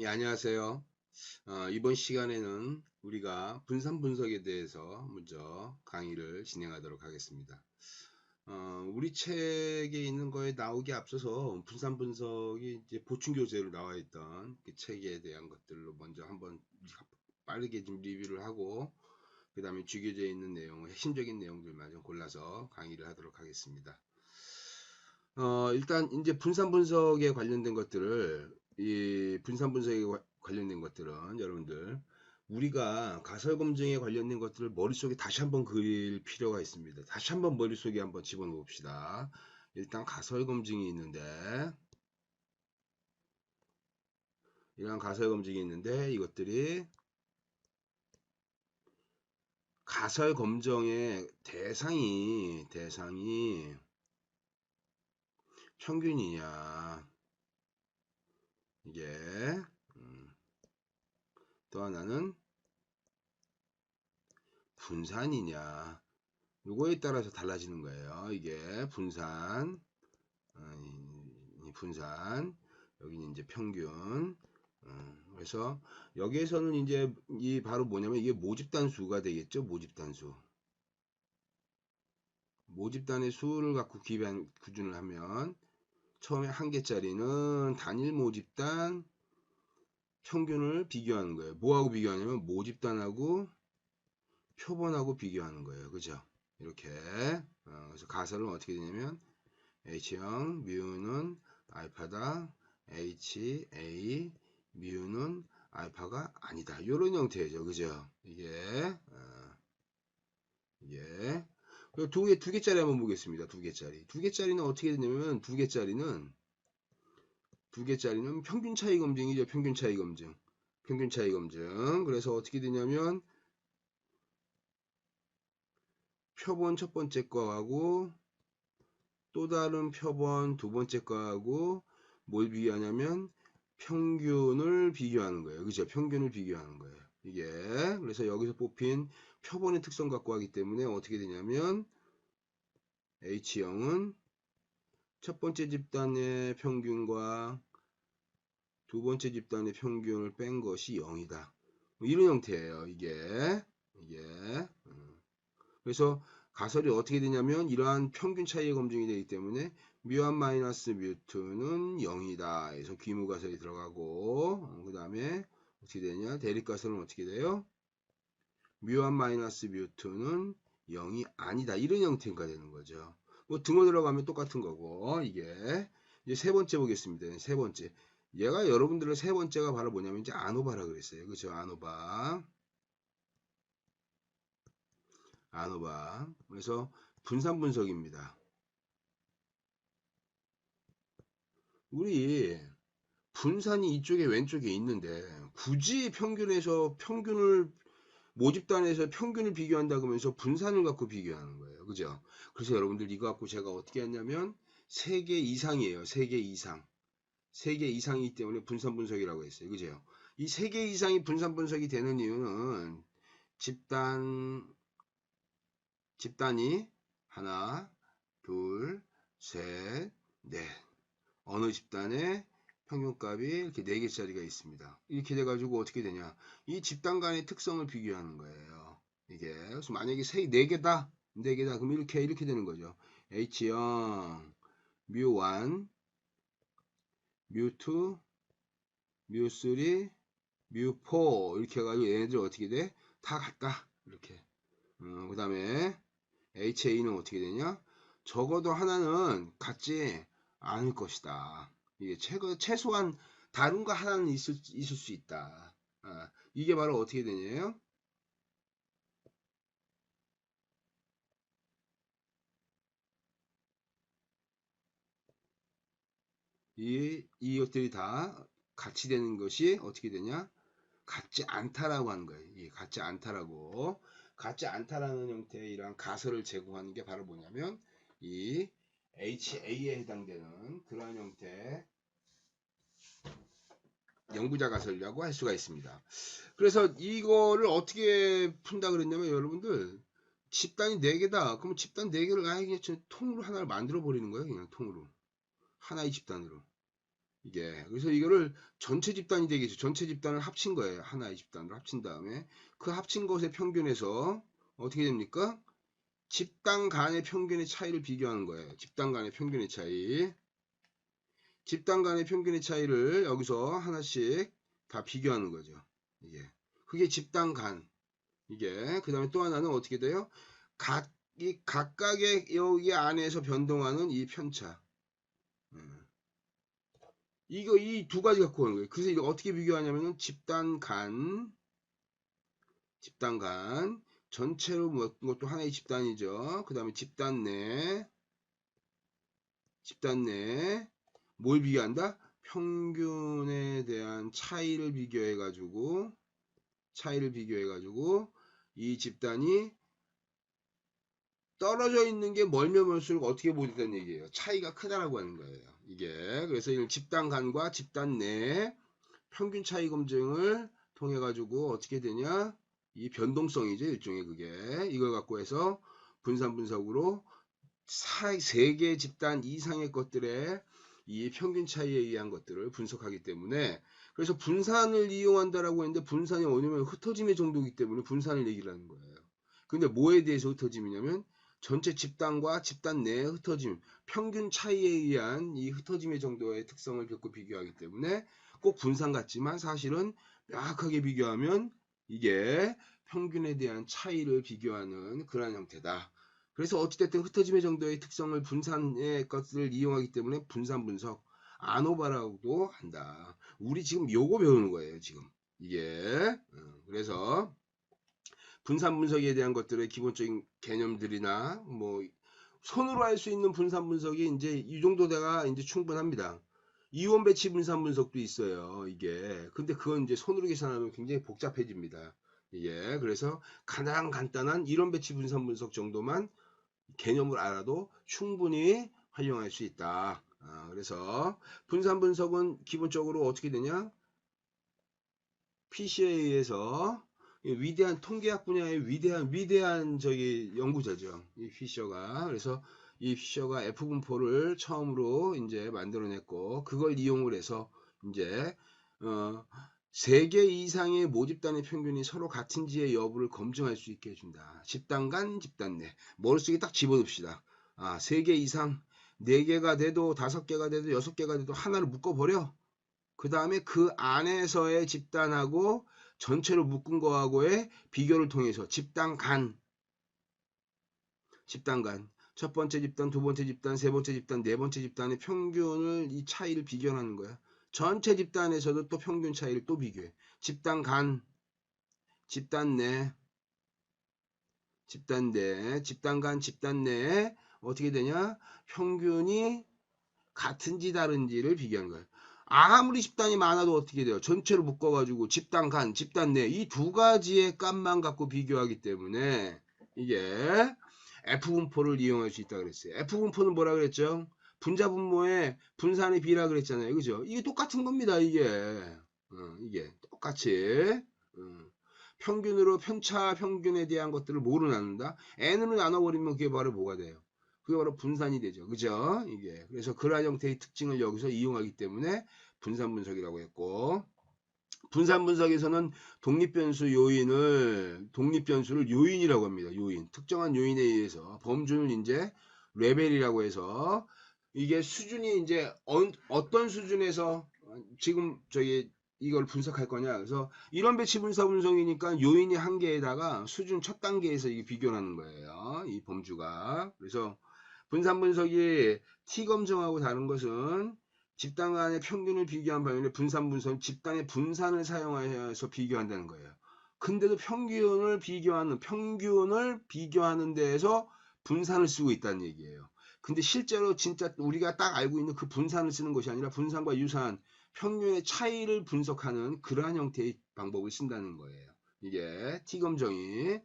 예, 안녕하세요. 이번 시간에는 우리가 분산 분석에 대해서 먼저 강의를 진행하도록 하겠습니다. 우리 책에 있는 거에 나오기 앞서서 분산 분석이 이제 보충 교재로 나와 있던 그 책에 대한 것들로 먼저 한번 빠르게 좀 리뷰를 하고, 그 다음에 주교재에 있는 내용, 핵심적인 내용들만 좀 골라서 강의를 하도록 하겠습니다. 일단 이제 분산 분석에 관련된 것들을, 이 분산 분석에 관련된 것들은 여러분들 우리가 가설 검증에 관련된 것들을 머릿속에 다시 한번 그릴 필요가 있습니다. 다시 한번 머릿속에 한번 집어넣읍시다. 일단 가설 검증이 있는데, 이런 가설 검증이 있는데, 이것들이 가설 검증의 대상이 평균이냐, 이게 또 하나는 분산이냐, 요거에 따라서 달라지는 거예요. 이게 분산, 분산, 여기는 이제 평균. 그래서 여기에서는 이제 이 바로 뭐냐면 이게 모집단수가 되겠죠. 모집단수. 모집단의 수를 갖고 기준을 하면 처음에 한 개짜리는 단일 모집단 평균을 비교하는 거예요. 뭐하고 비교하냐면 모집단하고 표본하고 비교하는 거예요. 그죠? 이렇게. 그래서 가설은 어떻게 되냐면 H형 뮤는 알파다. HA 뮤는 알파가 아니다. 이런 형태죠. 그죠? 이게 두 개짜리 한번 보겠습니다. 두 개짜리. 두 개짜리는 어떻게 되냐면 두 개짜리는 평균 차이 검증이죠. 평균 차이 검증. 평균 차이 검증. 그래서 어떻게 되냐면 표본 첫 번째 거하고 또 다른 표본 두 번째 거하고 뭘 비교하냐면 평균을 비교하는 거예요. 그죠? 평균을 비교하는 거예요. 이게 그래서 여기서 뽑힌 표본의 특성 갖고 하기 때문에 어떻게 되냐면 H형은 첫 번째 집단의 평균과 두 번째 집단의 평균을 뺀 것이 0이다. 이런 형태예요. 이게 그래서 가설이 어떻게 되냐면 이러한 평균 차이의 검증이 되기 때문에 뮤1 마이너스 뮤2는 0이다. 그래서 귀무 가설이 들어가고 그 다음에 어떻게 되냐 대립 가설은 어떻게 돼요? 뮤1 마이너스 뮤2는 0이 아니다. 이런 형태가 되는 거죠. 뭐 등호 들어가면 똑같은 거고 이게 이제 세 번째 보겠습니다. 세 번째 얘가 여러분들의 세 번째가 바로 뭐냐면 이제 아노바라 그랬어요. 그죠? 아노바. 그래서 분산 분석입니다. 우리 분산이 이쪽에 왼쪽에 있는데 굳이 평균을 모집단에서 평균을 비교한다 그러면서 분산을 갖고 비교하는 거예요. 그죠? 그래서 여러분들 이거 갖고 제가 어떻게 했냐면 3개 이상이에요. 3개 이상. 3개 이상이기 때문에 분산 분석이라고 했어요. 그죠? 이 3개 이상이 분산 분석이 되는 이유는 집단이 하나, 둘, 셋, 넷. 어느 집단에 평균값이 이렇게 4개짜리가 있습니다. 이렇게 돼가지고 어떻게 되냐. 이 집단 간의 특성을 비교하는 거예요. 이게. 그래서 만약에 4개다. 4개다. 그럼 이렇게 되는 거죠. H형, 뮤1, 뮤2, 뮤3, 뮤4. 이렇게 해가지고 얘네들 어떻게 돼? 다 같다. 이렇게. 그 다음에 HA는 어떻게 되냐? 적어도 하나는 같지 않을 것이다. 이게 최소한 다른 거 하나는 있을 수 있다. 이게 바로 어떻게 되냐요? 이것들이 다 같이 되는 것이 어떻게 되냐? 같지 않다라고 하는 거예요. 이 같지 않다라고. 같지 않다라는 형태의 이러한 가설을 제공하는 게 바로 뭐냐면 이 HA에 해당되는 그러한 형태의 연구자 가설이라고 할 수가 있습니다. 그래서 이거를 어떻게 푼다 그랬냐면 여러분들 집단이 4개다. 그럼 집단 4개를 아예 그냥 통으로 하나를 만들어 버리는 거예요. 그냥 통으로. 하나의 집단으로. 이게. 그래서 이거를 전체 집단이 되겠죠. 전체 집단을 합친 거예요. 하나의 집단을 합친 다음에 그 합친 것의 평균에서 어떻게 됩니까? 집단 간의 평균의 차이를 비교하는 거예요. 집단 간의 평균의 차이. 집단 간의 평균의 차이를 여기서 하나씩 다 비교하는 거죠. 이게. 그게 집단 간. 이게. 그 다음에 또 하나는 어떻게 돼요? 이 각각의 여기 안에서 변동하는 이 편차. 이거 이 두 가지 갖고 오는 거예요. 그래서 이거 어떻게 비교하냐면은 집단 간 전체로 묶은 것도 하나의 집단이죠. 그 다음에 집단 내 뭘 비교한다? 평균에 대한 차이를 비교해 가지고 이 집단이 떨어져 있는 게 멀면 멀수록 어떻게 보겠다는 얘기예요. 차이가 크다라고 하는 거예요. 이게. 그래서 이 집단 간과 집단 내 평균 차이 검증을 통해 가지고 어떻게 되냐? 이 변동성이죠. 일종의 그게. 이걸 갖고 해서 분산 분석으로 세 개 집단 이상의 것들의 이 평균 차이에 의한 것들을 분석하기 때문에 그래서 분산을 이용한다라고 했는데 분산이 뭐냐면 흩어짐의 정도이기 때문에 분산을 얘기를 하는 거예요. 근데 뭐에 대해서 흩어짐이냐면 전체 집단과 집단 내의 흩어짐, 평균 차이에 의한 이 흩어짐의 정도의 특성을 겪고 비교하기 때문에 꼭 분산 같지만 사실은 명확하게 비교하면 이게 평균에 대한 차이를 비교하는 그러한 형태다. 그래서 어찌됐든 흩어짐의 정도의 특성을 분산의 것을 이용하기 때문에 분산 분석, 아노바라고도 한다. 우리 지금 요거 배우는 거예요, 지금. 이게. 그래서 분산 분석에 대한 것들의 기본적인 개념들이나 뭐 손으로 할 수 있는 분산 분석이 이제 이 정도가 이제 충분합니다. 이원 배치 분산 분석도 있어요. 이게. 근데 그건 이제 손으로 계산하면 굉장히 복잡해집니다. 이게. 그래서 가장 간단한 이론 배치 분산 분석 정도만 개념을 알아도 충분히 활용할 수 있다. 그래서 분산 분석은 기본적으로 어떻게 되냐? PC에 의해서 위대한 통계학 분야의 위대한 저기 연구자죠. 이 피셔가. 그래서 이 피셔가 F 분포를 처음으로 이제 만들어냈고 그걸 이용을 해서 이제 3개 이상의 모집단의 평균이 서로 같은지의 여부를 검증할 수 있게 해준다. 집단 간, 집단 내. 머릿속에 딱 집어넣읍시다. 3개 이상, 4개가 돼도 5개가 돼도 6개가 돼도 하나를 묶어버려. 그 다음에 그 안에서의 집단하고 전체로 묶은 거하고의 비교를 통해서 집단 간, 첫 번째 집단, 두 번째 집단, 세 번째 집단, 네 번째 집단의 평균을 이 차이를 비교하는 거야. 전체 집단에서도 또 평균 차이를 또 비교해. 집단 간, 집단 내, 집단 간, 집단 내에 어떻게 되냐? 평균이 같은지 다른지를 비교하는 거예요. 아무리 집단이 많아도 어떻게 돼요? 전체로 묶어가지고 집단 간, 집단 내 이 두 가지의 값만 갖고 비교하기 때문에 이게 F분포를 이용할 수 있다 그랬어요. F분포는 뭐라 그랬죠? 분자 분모의 분산의 비라 그랬잖아요. 그죠? 이게 똑같은 겁니다. 이게 똑같이 평균으로 편차 평균에 대한 것들을 뭐로 나눈다? N으로 나눠버리면 그게 바로 뭐가 돼요? 그게 바로 분산이 되죠. 그죠? 이게. 그래서 그러한 형태의 특징을 여기서 이용하기 때문에 분산 분석이라고 했고, 분산 분석에서는 독립변수를 요인이라고 합니다. 요인. 특정한 요인에 의해서 범주는 이제 레벨이라고 해서 이게 수준이 이제 어떤 수준에서 지금 저기 이걸 분석할 거냐. 그래서 이런 배치 분석이니까 요인이 한 개에다가 수준 첫 단계에서 이게 비교하는 거예요. 이 범주가. 그래서 분산 분석이 T 검증하고 다른 것은 집단 간의 평균을 비교한 반면에 분산 분석은 집단의 분산을 사용해서 비교한다는 거예요. 근데도 평균을 비교하는 데에서 분산을 쓰고 있다는 얘기예요. 근데 실제로 진짜 우리가 딱 알고 있는 그 분산을 쓰는 것이 아니라 분산과 유사한 평균의 차이를 분석하는 그러한 형태의 방법을 쓴다는 거예요. 이게 T 검정이.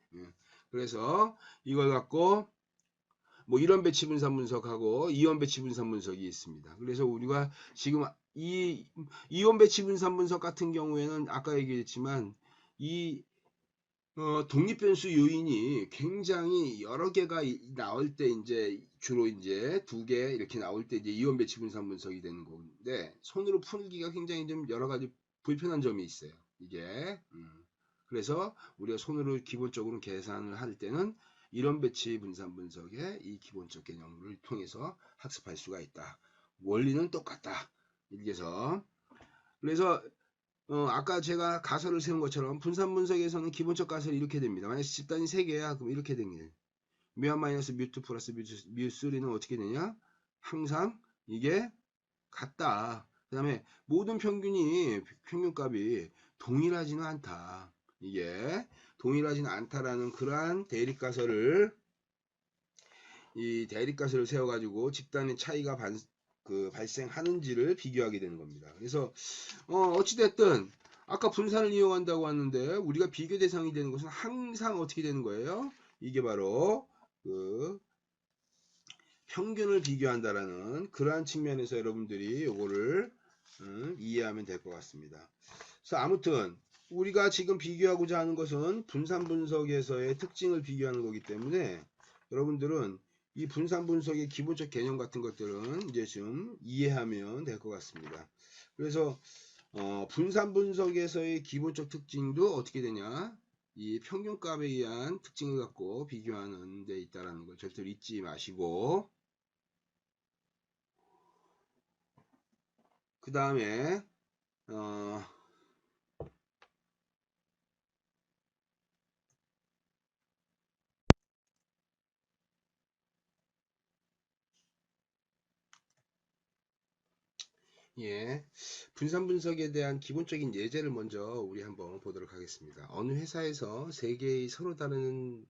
그래서 이걸 갖고 뭐 이런 배치 분산 분석하고 이원 배치 분산 분석이 있습니다. 그래서 우리가 지금 이 이원 배치 분산 분석 같은 경우에는 아까 얘기했지만 이 독립변수 요인이 굉장히 여러 개가 나올 때 이제 주로 이제 두 개 이렇게 나올 때 이제 이원 배치 분산 분석이 되는 건데 손으로 풀기가 굉장히 좀 여러 가지 불편한 점이 있어요. 이게 그래서 우리가 손으로 기본적으로 계산을 할 때는 이원 배치 분산 분석의 이 기본적 개념을 통해서 학습할 수가 있다. 원리는 똑같다. 이래서 그래서 아까 제가 가설을 세운 것처럼 분산 분석에서는 기본적 가설이 이렇게 됩니다. 만약 집단이 3개야 그럼 이렇게 됩니다. 뮤1 마이너스 뮤2 플러스 뮤3는 어떻게 되냐? 항상 이게 같다. 그 다음에 모든 평균이 평균값이 동일하지는 않다. 이게 동일하지는 않다라는 그러한 대립가설을 이 대립가설을 세워가지고 집단의 차이가 발생하는지를 비교하게 되는 겁니다. 그래서 어찌됐든 아까 분산을 이용한다고 하는데 우리가 비교 대상이 되는 것은 항상 어떻게 되는 거예요? 이게 바로 그 평균을 비교한다라는 그러한 측면에서 여러분들이 요거를 이해하면 될 것 같습니다. 그래서 아무튼 우리가 지금 비교하고자 하는 것은 분산 분석에서의 특징을 비교하는 거기 때문에 여러분들은 이 분산 분석의 기본적 개념 같은 것들은 이제 좀 이해하면 될 것 같습니다. 그래서 분산 분석에서의 기본적 특징도 어떻게 되냐? 이 평균값에 의한 특징을 갖고 비교하는 데 있다는 걸 절대로 잊지 마시고 그 다음에 예, 분산 분석에 대한 기본적인 예제를 먼저 우리 한번 보도록 하겠습니다. 어느 회사에서 세 개의 서로 다른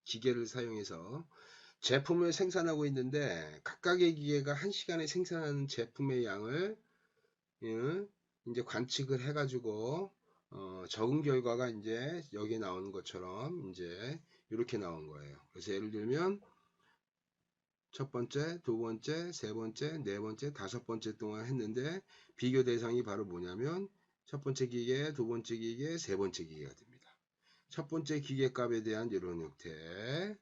기계를 사용해서 제품을 생산하고 있는데 각각의 기계가 한 시간에 생산하는 제품의 양을 이제 관측을 해가지고 적은 결과가 이제 여기에 나오는 것처럼 이제 이렇게 나온 거예요. 그래서 예를 들면 첫 번째, 두 번째, 세 번째, 네 번째, 다섯 번째 동안 했는데 비교 대상이 바로 뭐냐면 첫 번째 기계, 두 번째 기계, 세 번째 기계가 됩니다. 첫 번째 기계 값에 대한 이런 형태,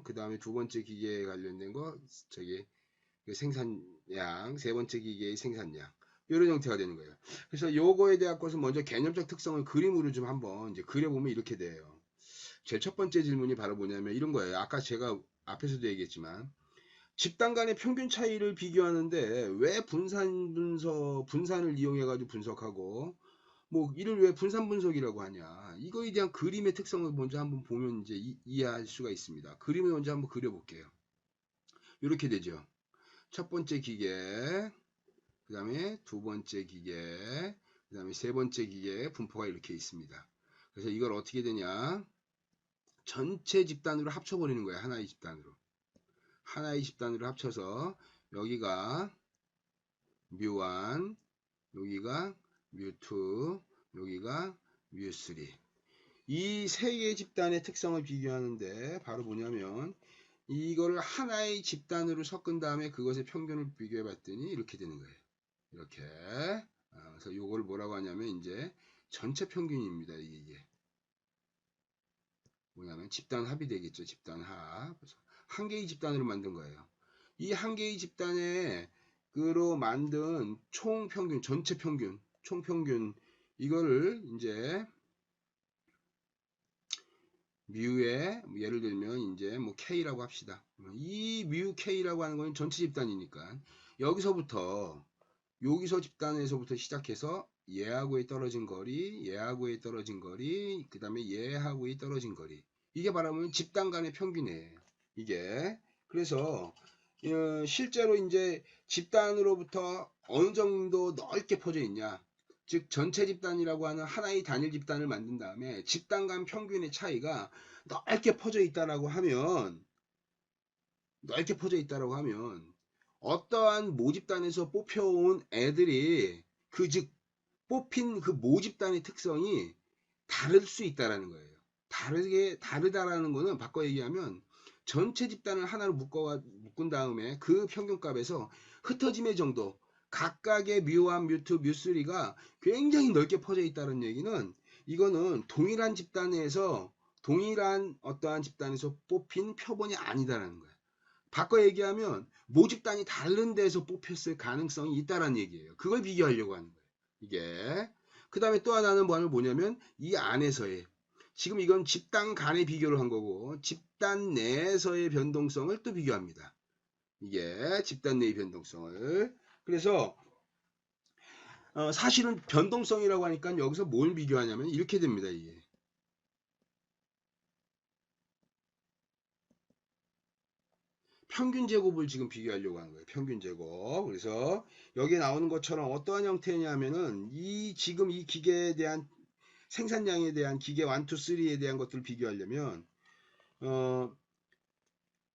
그 다음에 두 번째 기계에 관련된 거, 저기 생산량, 세 번째 기계의 생산량, 이런 형태가 되는 거예요. 그래서 요거에 대한 것은 먼저 개념적 특성을 그림으로 좀 한번 이제 그려보면 이렇게 돼요. 제 첫 번째 질문이 바로 뭐냐면 이런 거예요. 아까 제가 앞에서도 얘기했지만 집단 간의 평균 차이를 비교하는데 왜 분산을 이용해 가지고 분석하고 뭐 이를 왜 분산 분석이라고 하냐, 이거에 대한 그림의 특성을 먼저 한번 보면 이제 이해할 수가 있습니다. 그림을 먼저 한번 그려볼게요. 이렇게 되죠. 첫 번째 기계, 그 다음에 두 번째 기계, 그 다음에 세 번째 기계 분포가 이렇게 있습니다. 그래서 이걸 어떻게 되냐, 전체 집단으로 합쳐버리는 거예요. 하나의 집단으로 합쳐서 여기가 뮤1, 여기가 뮤2, 여기가 뮤3. 이 세 개의 집단의 특성을 비교하는데 바로 뭐냐면 이거를 하나의 집단으로 섞은 다음에 그것의 평균을 비교해 봤더니 이렇게 되는 거예요. 이렇게. 그래서 이걸 뭐라고 하냐면 이제 전체 평균입니다. 이게 뭐냐면 집단 합이 되겠죠. 집단 합. 그래서 한 개의 집단으로 만든 거예요. 이 한 개의 집단으로 만든 총 평균, 전체 평균, 총 평균, 이거를 이제 뮤에 예를 들면 이제 뭐 K라고 합시다. 이 뮤 K라고 하는 건 전체 집단이니까 여기서 집단에서부터 시작해서 얘하고의 떨어진 거리, 얘하고의 떨어진 거리, 그 다음에 얘하고의 떨어진 거리. 이게 말하면 집단 간의 평균이에요. 이게. 그래서 실제로 이제 집단으로부터 어느 정도 넓게 퍼져 있냐. 즉 전체 집단이라고 하는 하나의 단일 집단을 만든 다음에 집단 간 평균의 차이가 넓게 퍼져 있다라고 하면 어떠한 모집단에서 뽑혀온 애들이 즉 뽑힌 그 모집단의 특성이 다를 수 있다라는 거예요. 다르다라는 거는 바꿔 얘기하면 전체 집단을 하나로 묶은 다음에 그 평균값에서 흩어짐의 정도, 각각의 뮤1, 뮤2, 뮤3가 굉장히 넓게 퍼져 있다는 얘기는 이거는 동일한 집단 내에서 동일한 어떠한 집단에서 뽑힌 표본이 아니다라는 거예요. 바꿔 얘기하면 모집단이 다른 데서 뽑혔을 가능성이 있다라는 얘기예요. 그걸 비교하려고 하는 거예요. 이게. 그 다음에 또 하나는 뭐냐면 이 안에서의 지금 이건 집단 간의 비교를 한 거고 집단 내에서의 변동성을 또 비교합니다. 이게 집단 내의 변동성을. 그래서 사실은 변동성이라고 하니까 여기서 뭘 비교하냐면 이렇게 됩니다. 이게. 평균 제곱을 지금 비교하려고 하는 거예요. 평균 제곱. 그래서 여기에 나오는 것처럼 어떠한 형태냐면은 지금 이 기계에 대한 생산량에 대한 기계 1, 2, 3에 대한 것들을 비교하려면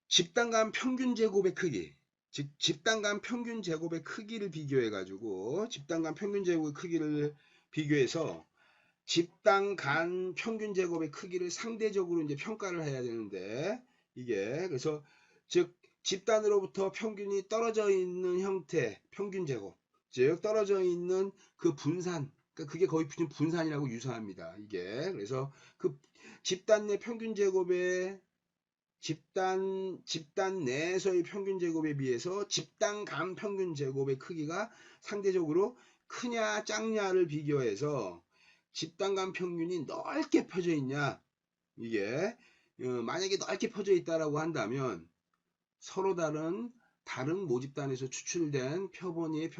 집단간 평균 제곱의 크기, 즉 집단간 평균 제곱의 크기를 비교해 가지고 집단간 평균 제곱의 크기를 비교해서 집단 간 평균 제곱의 크기를 상대적으로 이제 평가를 해야 되는데 이게 그래서 즉 집단으로부터 평균이 떨어져 있는 형태 평균 제곱 즉 떨어져 있는 그 분산 그러니까 그게 거의 분산이라고 유사합니다. 이게 그래서 그 집단 내 평균 제곱의 집단 내에서의 평균 제곱에 비해서 집단 간 평균 제곱의 크기가 상대적으로 크냐 작냐를 비교해서 집단 간 평균이 넓게 펴져 있냐 이게 만약에 넓게 펴져 있다라고 한다면 서로 다른 모집단에서 추출된 표본의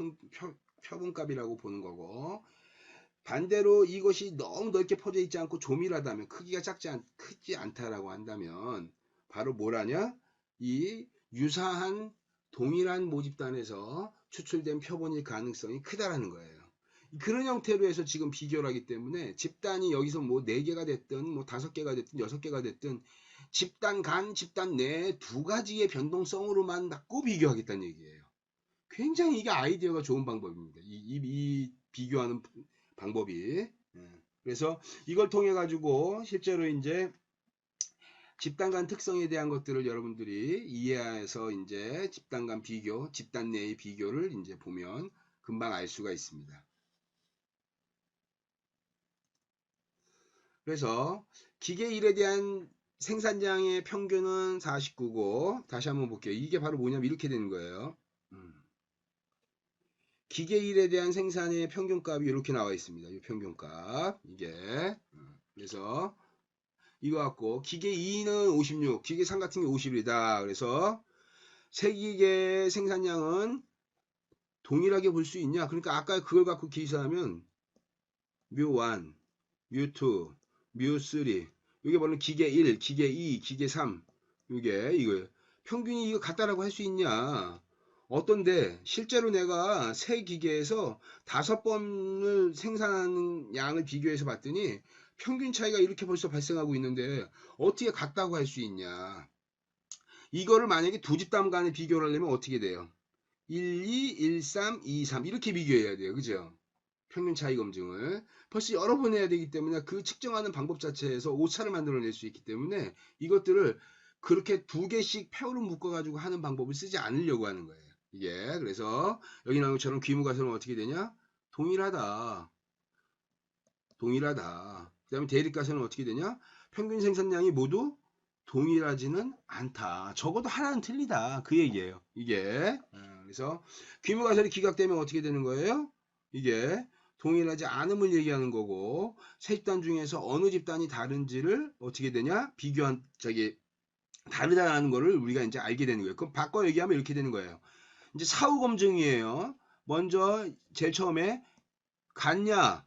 표본값이라고 보는 거고 반대로 이것이 너무 넓게 퍼져 있지 않고 조밀하다면 크기가 크지 않다라고 한다면 바로 뭐라냐 이 유사한 동일한 모집단에서 추출된 표본일 가능성이 크다라는 거예요. 그런 형태로 해서 지금 비교를 하기 때문에 집단이 여기서 뭐 4개가 됐든 뭐 5개가 됐든 6개가 됐든 집단 간 집단 내 두 가지의 변동성으로만 갖고 비교하겠다는 얘기예요. 굉장히 이게 아이디어가 좋은 방법입니다. 이 비교하는 방법이. 그래서 이걸 통해 가지고 실제로 이제 집단 간 특성에 대한 것들을 여러분들이 이해해서 이제 집단 간 비교, 집단 내의 비교를 이제 보면 금방 알 수가 있습니다. 그래서 기계 1에 대한 생산량의 평균은 49고 다시 한번 볼게요. 이게 바로 뭐냐면 이렇게 되는 거예요. 기계 1에 대한 생산의 평균값이 이렇게 나와 있습니다. 이 평균값 이게 그래서 이거 갖고 기계 2는 56, 기계 3 같은 게 50이다. 그래서 세 기계의 생산량은 동일하게 볼 수 있냐? 그러니까 아까 그걸 갖고 기사하면 뮤1, 뮤2, 뮤3 이게 바로 기계 1, 기계 2, 기계 3 이거 평균이 이거 같다라고 할 수 있냐? 어떤데 실제로 내가 세 기계에서 5번을 생산하는 양을 비교해서 봤더니 평균 차이가 이렇게 벌써 발생하고 있는데 어떻게 같다고 할 수 있냐? 이거를 만약에 두 집단 간에 비교를 하려면 어떻게 돼요? 1, 2, 1, 3, 2, 3 이렇게 비교해야 돼요. 그죠? 평균 차이 검증을 벌써 여러 번 해야 되기 때문에 그 측정하는 방법 자체에서 오차를 만들어낼 수 있기 때문에 이것들을 그렇게 2개씩 페어로 묶어가지고 하는 방법을 쓰지 않으려고 하는 거예요. 이게 그래서 여기 나온 것처럼 귀무가설은 어떻게 되냐? 동일하다. 그 다음에 대립가설은 어떻게 되냐? 평균 생산량이 모두 동일하지는 않다. 적어도 하나는 틀리다. 그 얘기예요. 이게 그래서 귀무가설이 기각되면 어떻게 되는 거예요? 이게 동일하지 않음을 얘기하는 거고 세 집단 중에서 어느 집단이 다른지를 어떻게 되냐? 다르다는 거를 우리가 이제 알게 되는 거예요. 그럼 바꿔 얘기하면 이렇게 되는 거예요. 이제 사후 검증이에요. 먼저 제일 처음에 같냐?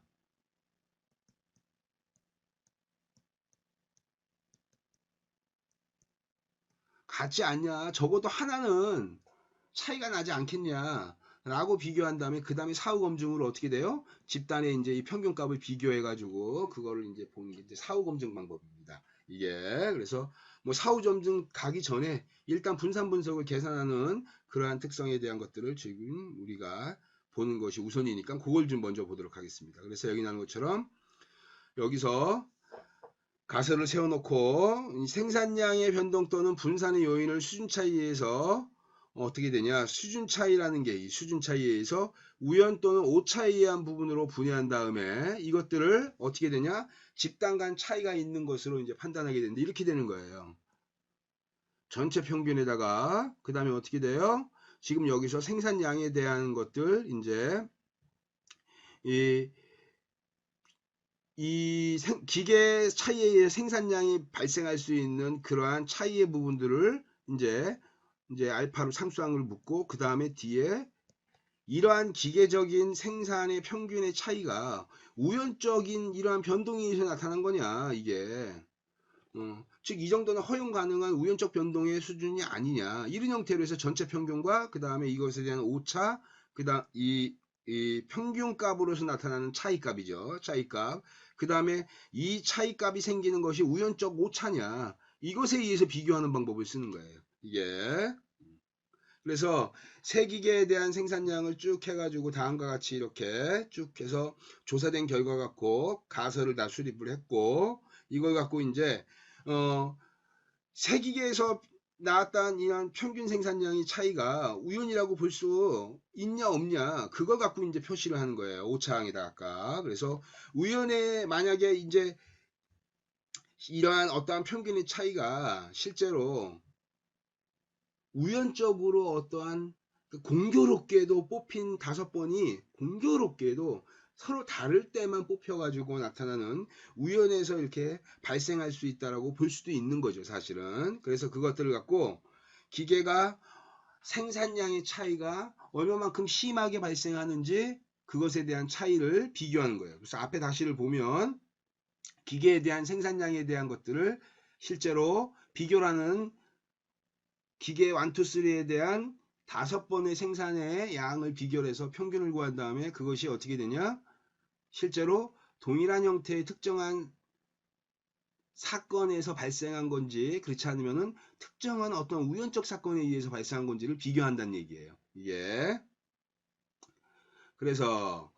같지 않냐? 적어도 하나는 차이가 나지 않겠냐? 라고 비교한 다음에 그 다음에 사후 검증으로 어떻게 돼요? 집단의 이제 이 평균값을 비교해 가지고 그거를 이제 보는 게 이제 사후 검증 방법입니다. 이게 그래서 뭐 사후 검증 가기 전에 일단 분산 분석을 계산하는 그러한 특성에 대한 것들을 지금 우리가 보는 것이 우선이니까 그걸 좀 먼저 보도록 하겠습니다. 그래서 여기 나온 것처럼 여기서 가설을 세워놓고 생산량의 변동 또는 분산의 요인을 수준 차이에서 어떻게 되냐? 수준 차이라는 게 이 수준 차이에 의해서 우연 또는 오차에 의한 부분으로 분해한 다음에 이것들을 어떻게 되냐? 집단 간 차이가 있는 것으로 이제 판단하게 되는데 이렇게 되는 거예요. 전체 평균에다가 그 다음에 어떻게 돼요? 지금 여기서 생산량에 대한 것들 이제 이 기계 차이에 의해 생산량이 발생할 수 있는 그러한 차이의 부분들을 이제 알파로 상수항을 묶고 그 다음에 뒤에 이러한 기계적인 생산의 평균의 차이가 우연적인 이러한 변동에 의해서 나타난 거냐 이게 즉 이 정도는 허용 가능한 우연적 변동의 수준이 아니냐 이런 형태로 해서 전체 평균과 그 다음에 이것에 대한 오차 그 다음 이 평균값으로서 나타나는 차이값이죠. 차이값 그 다음에 이 차이값이 생기는 것이 우연적 오차냐 이것에 의해서 비교하는 방법을 쓰는 거예요. 이게 그래서 세 기계에 대한 생산량을 쭉 해가지고 다음과 같이 이렇게 쭉 해서 조사된 결과 갖고 가설을 다 수립을 했고 이걸 갖고 이제 세 기계에서 나왔던 이런 평균 생산량의 차이가 우연이라고 볼 수 있냐 없냐 그걸 갖고 이제 표시를 하는 거예요. 오차항에다 아까 그래서 우연에 만약에 이제 이러한 어떠한 평균의 차이가 실제로 우연적으로 어떠한 공교롭게도 뽑힌 5번이 공교롭게도 서로 다를 때만 뽑혀가지고 나타나는 우연에서 이렇게 발생할 수 있다라고 볼 수도 있는 거죠, 사실은. 그래서 그것들을 갖고 기계가 생산량의 차이가 얼마만큼 심하게 발생하는지 그것에 대한 차이를 비교하는 거예요. 그래서 앞에 다시를 보면 기계에 대한 생산량에 대한 것들을 실제로 비교라는 기계 1, 2, 3에 대한 5번의 생산의 양을 비교해서 평균을 구한 다음에 그것이 어떻게 되냐? 실제로 동일한 형태의 특정한 사건에서 발생한 건지 그렇지 않으면 특정한 어떤 우연적 사건에 의해서 발생한 건지를 비교한다는 얘기예요. 이게 그래서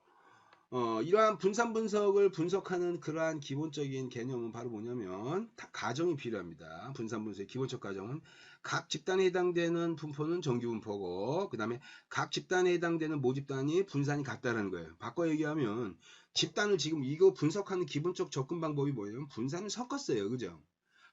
이러한 분산 분석을 분석하는 그러한 기본적인 개념은 바로 뭐냐면 가정이 필요합니다. 분산 분석의 기본적 가정은 각 집단에 해당되는 분포는 정규 분포고 그 다음에 각 집단에 해당되는 모집단이 분산이 같다는 거예요. 바꿔 얘기하면 집단을 지금 이거 분석하는 기본적 접근 방법이 뭐예요? 분산을 섞었어요. 그죠?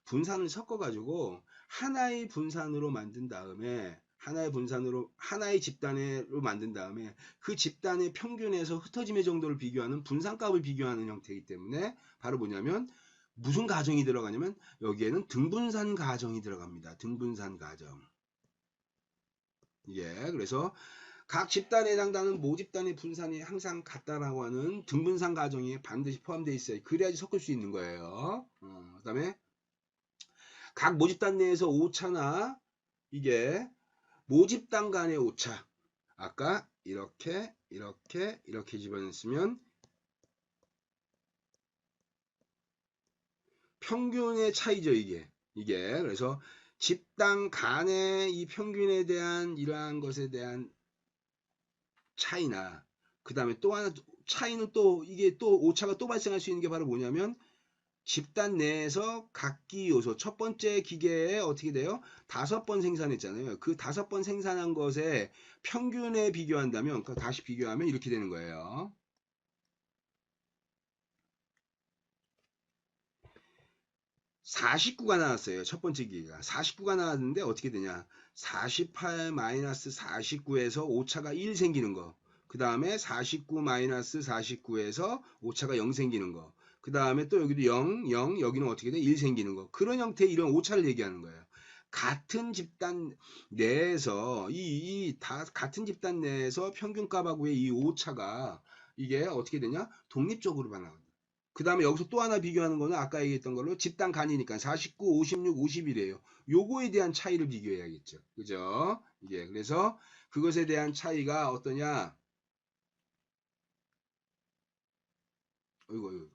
분산을 섞어 가지고 하나의 분산으로 만든 다음에 하나의 집단으로 만든 다음에 그 집단의 평균에서 흩어짐의 정도를 비교하는 분산값을 비교하는 형태이기 때문에 바로 뭐냐면 무슨 가정이 들어가냐면 여기에는 등분산 가정이 들어갑니다. 등분산 가정. 예, 그래서 각 집단에 해당하는 모집단의 분산이 항상 같다라고 하는 등분산 가정이 반드시 포함되어 있어요. 그래야지 섞을 수 있는 거예요. 그 다음에 각 모집단 내에서 오차나 이게 모집단 간의 오차 아까 이렇게 집어냈으면 평균의 차이죠. 이게 그래서 집단 간의 이 평균에 대한 이러한 것에 대한 차이나 그 다음에 또 하나 차이는 또 이게 또 오차가 또 발생할 수 있는 게 바로 뭐냐면 집단 내에서 각기 요소 첫 번째 기계에 어떻게 돼요? 5번 생산했잖아요. 그 5번 생산한 것에 평균에 비교한다면 다시 비교하면 이렇게 되는 거예요. 49가 나왔어요. 첫 번째 기계가 49가 나왔는데 어떻게 되냐? 48-49에서 오차가 1 생기는 거. 그 다음에 49-49에서 오차가 0 생기는 거. 그 다음에 또 여기도 0, 0, 여기는 어떻게 돼? 1 생기는 거. 그런 형태의 이런 오차를 얘기하는 거예요. 같은 집단 내에서 같은 집단 내에서 평균값하고의 이 오차가 이게 어떻게 되냐? 독립적으로 반응한다. 그 다음에 여기서 또 하나 비교하는 거는 아까 얘기했던 걸로 집단 간이니까 49, 56, 50이래요. 요거에 대한 차이를 비교해야겠죠. 그죠? 이게 그래서 그것에 대한 차이가 어떠냐? 어이구,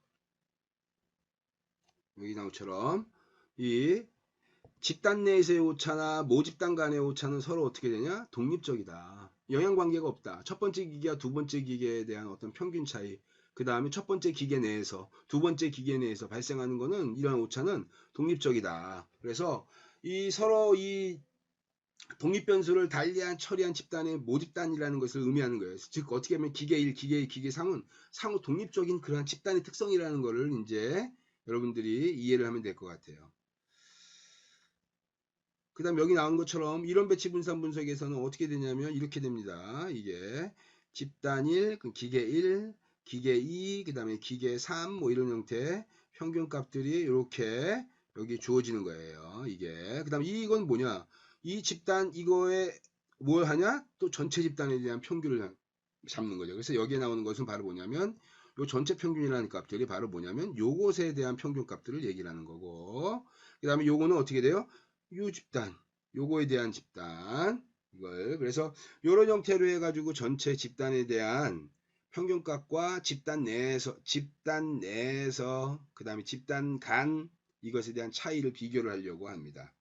여기 나온 것처럼 이 집단 내에서의 오차나 모집단 간의 오차는 서로 어떻게 되냐? 독립적이다. 영향관계가 없다. 첫 번째 기계와 두 번째 기계에 대한 어떤 평균 차이, 그 다음에 첫 번째 기계 내에서 두 번째 기계 내에서 발생하는 것은 이러한 오차는 독립적이다. 그래서 이 서로 이 독립변수를 달리한 처리한 집단의 모집단이라는 것을 의미하는 거예요. 즉 어떻게 보면 기계 1, 기계 2, 기계 3은 상호 독립적인 그러한 집단의 특성이라는 것을 이제 여러분들이 이해를 하면 될 것 같아요. 그 다음 여기 나온 것처럼 이런 배치 분산 분석에서는 어떻게 되냐면 이렇게 됩니다. 이게 집단 1, 기계 1, 기계 2, 그 다음에 기계 3, 뭐 이런 형태 평균 값들이 이렇게 여기 주어지는 거예요. 이게. 그 다음 이건 뭐냐? 이 집단 이거에 뭘 하냐? 또 전체 집단에 대한 평균을 잡는 거죠. 그래서 여기에 나오는 것은 바로 뭐냐면 요 전체 평균이라는 값들이 바로 뭐냐면 요것에 대한 평균 값들을 얘기를 하는 거고 그 다음에 요거는 어떻게 돼요? 요 집단, 요거에 대한 집단, 이걸 그래서 요런 형태로 해가지고 전체 집단에 대한 평균값과 집단 내에서 그 다음에 집단 간 이것에 대한 차이를 비교를 하려고 합니다.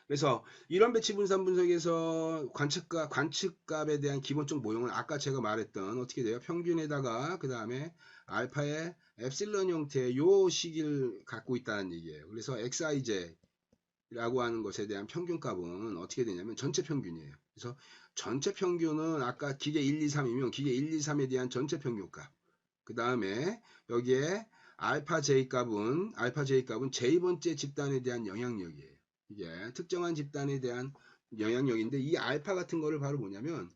그래서 이런 배치 분산 분석에서 관측값에 대한 기본적 모형은 아까 제가 말했던 어떻게 돼요? 평균에다가 그 다음에 알파의 엡실론 형태의 요 식을 갖고 있다는 얘기예요. 그래서 xij 라고 하는 것에 대한 평균값은 어떻게 되냐면 전체 평균이에요. 그래서 전체 평균은 아까 기계 1, 2, 3이면 기계 1, 2, 3에 대한 전체 평균값. 그 다음에 여기에 알파 j 값은 j번째 집단에 대한 영향력이에요. 이게 특정한 집단에 대한 영향력인데 이 알파 같은 거를 바로 뭐냐면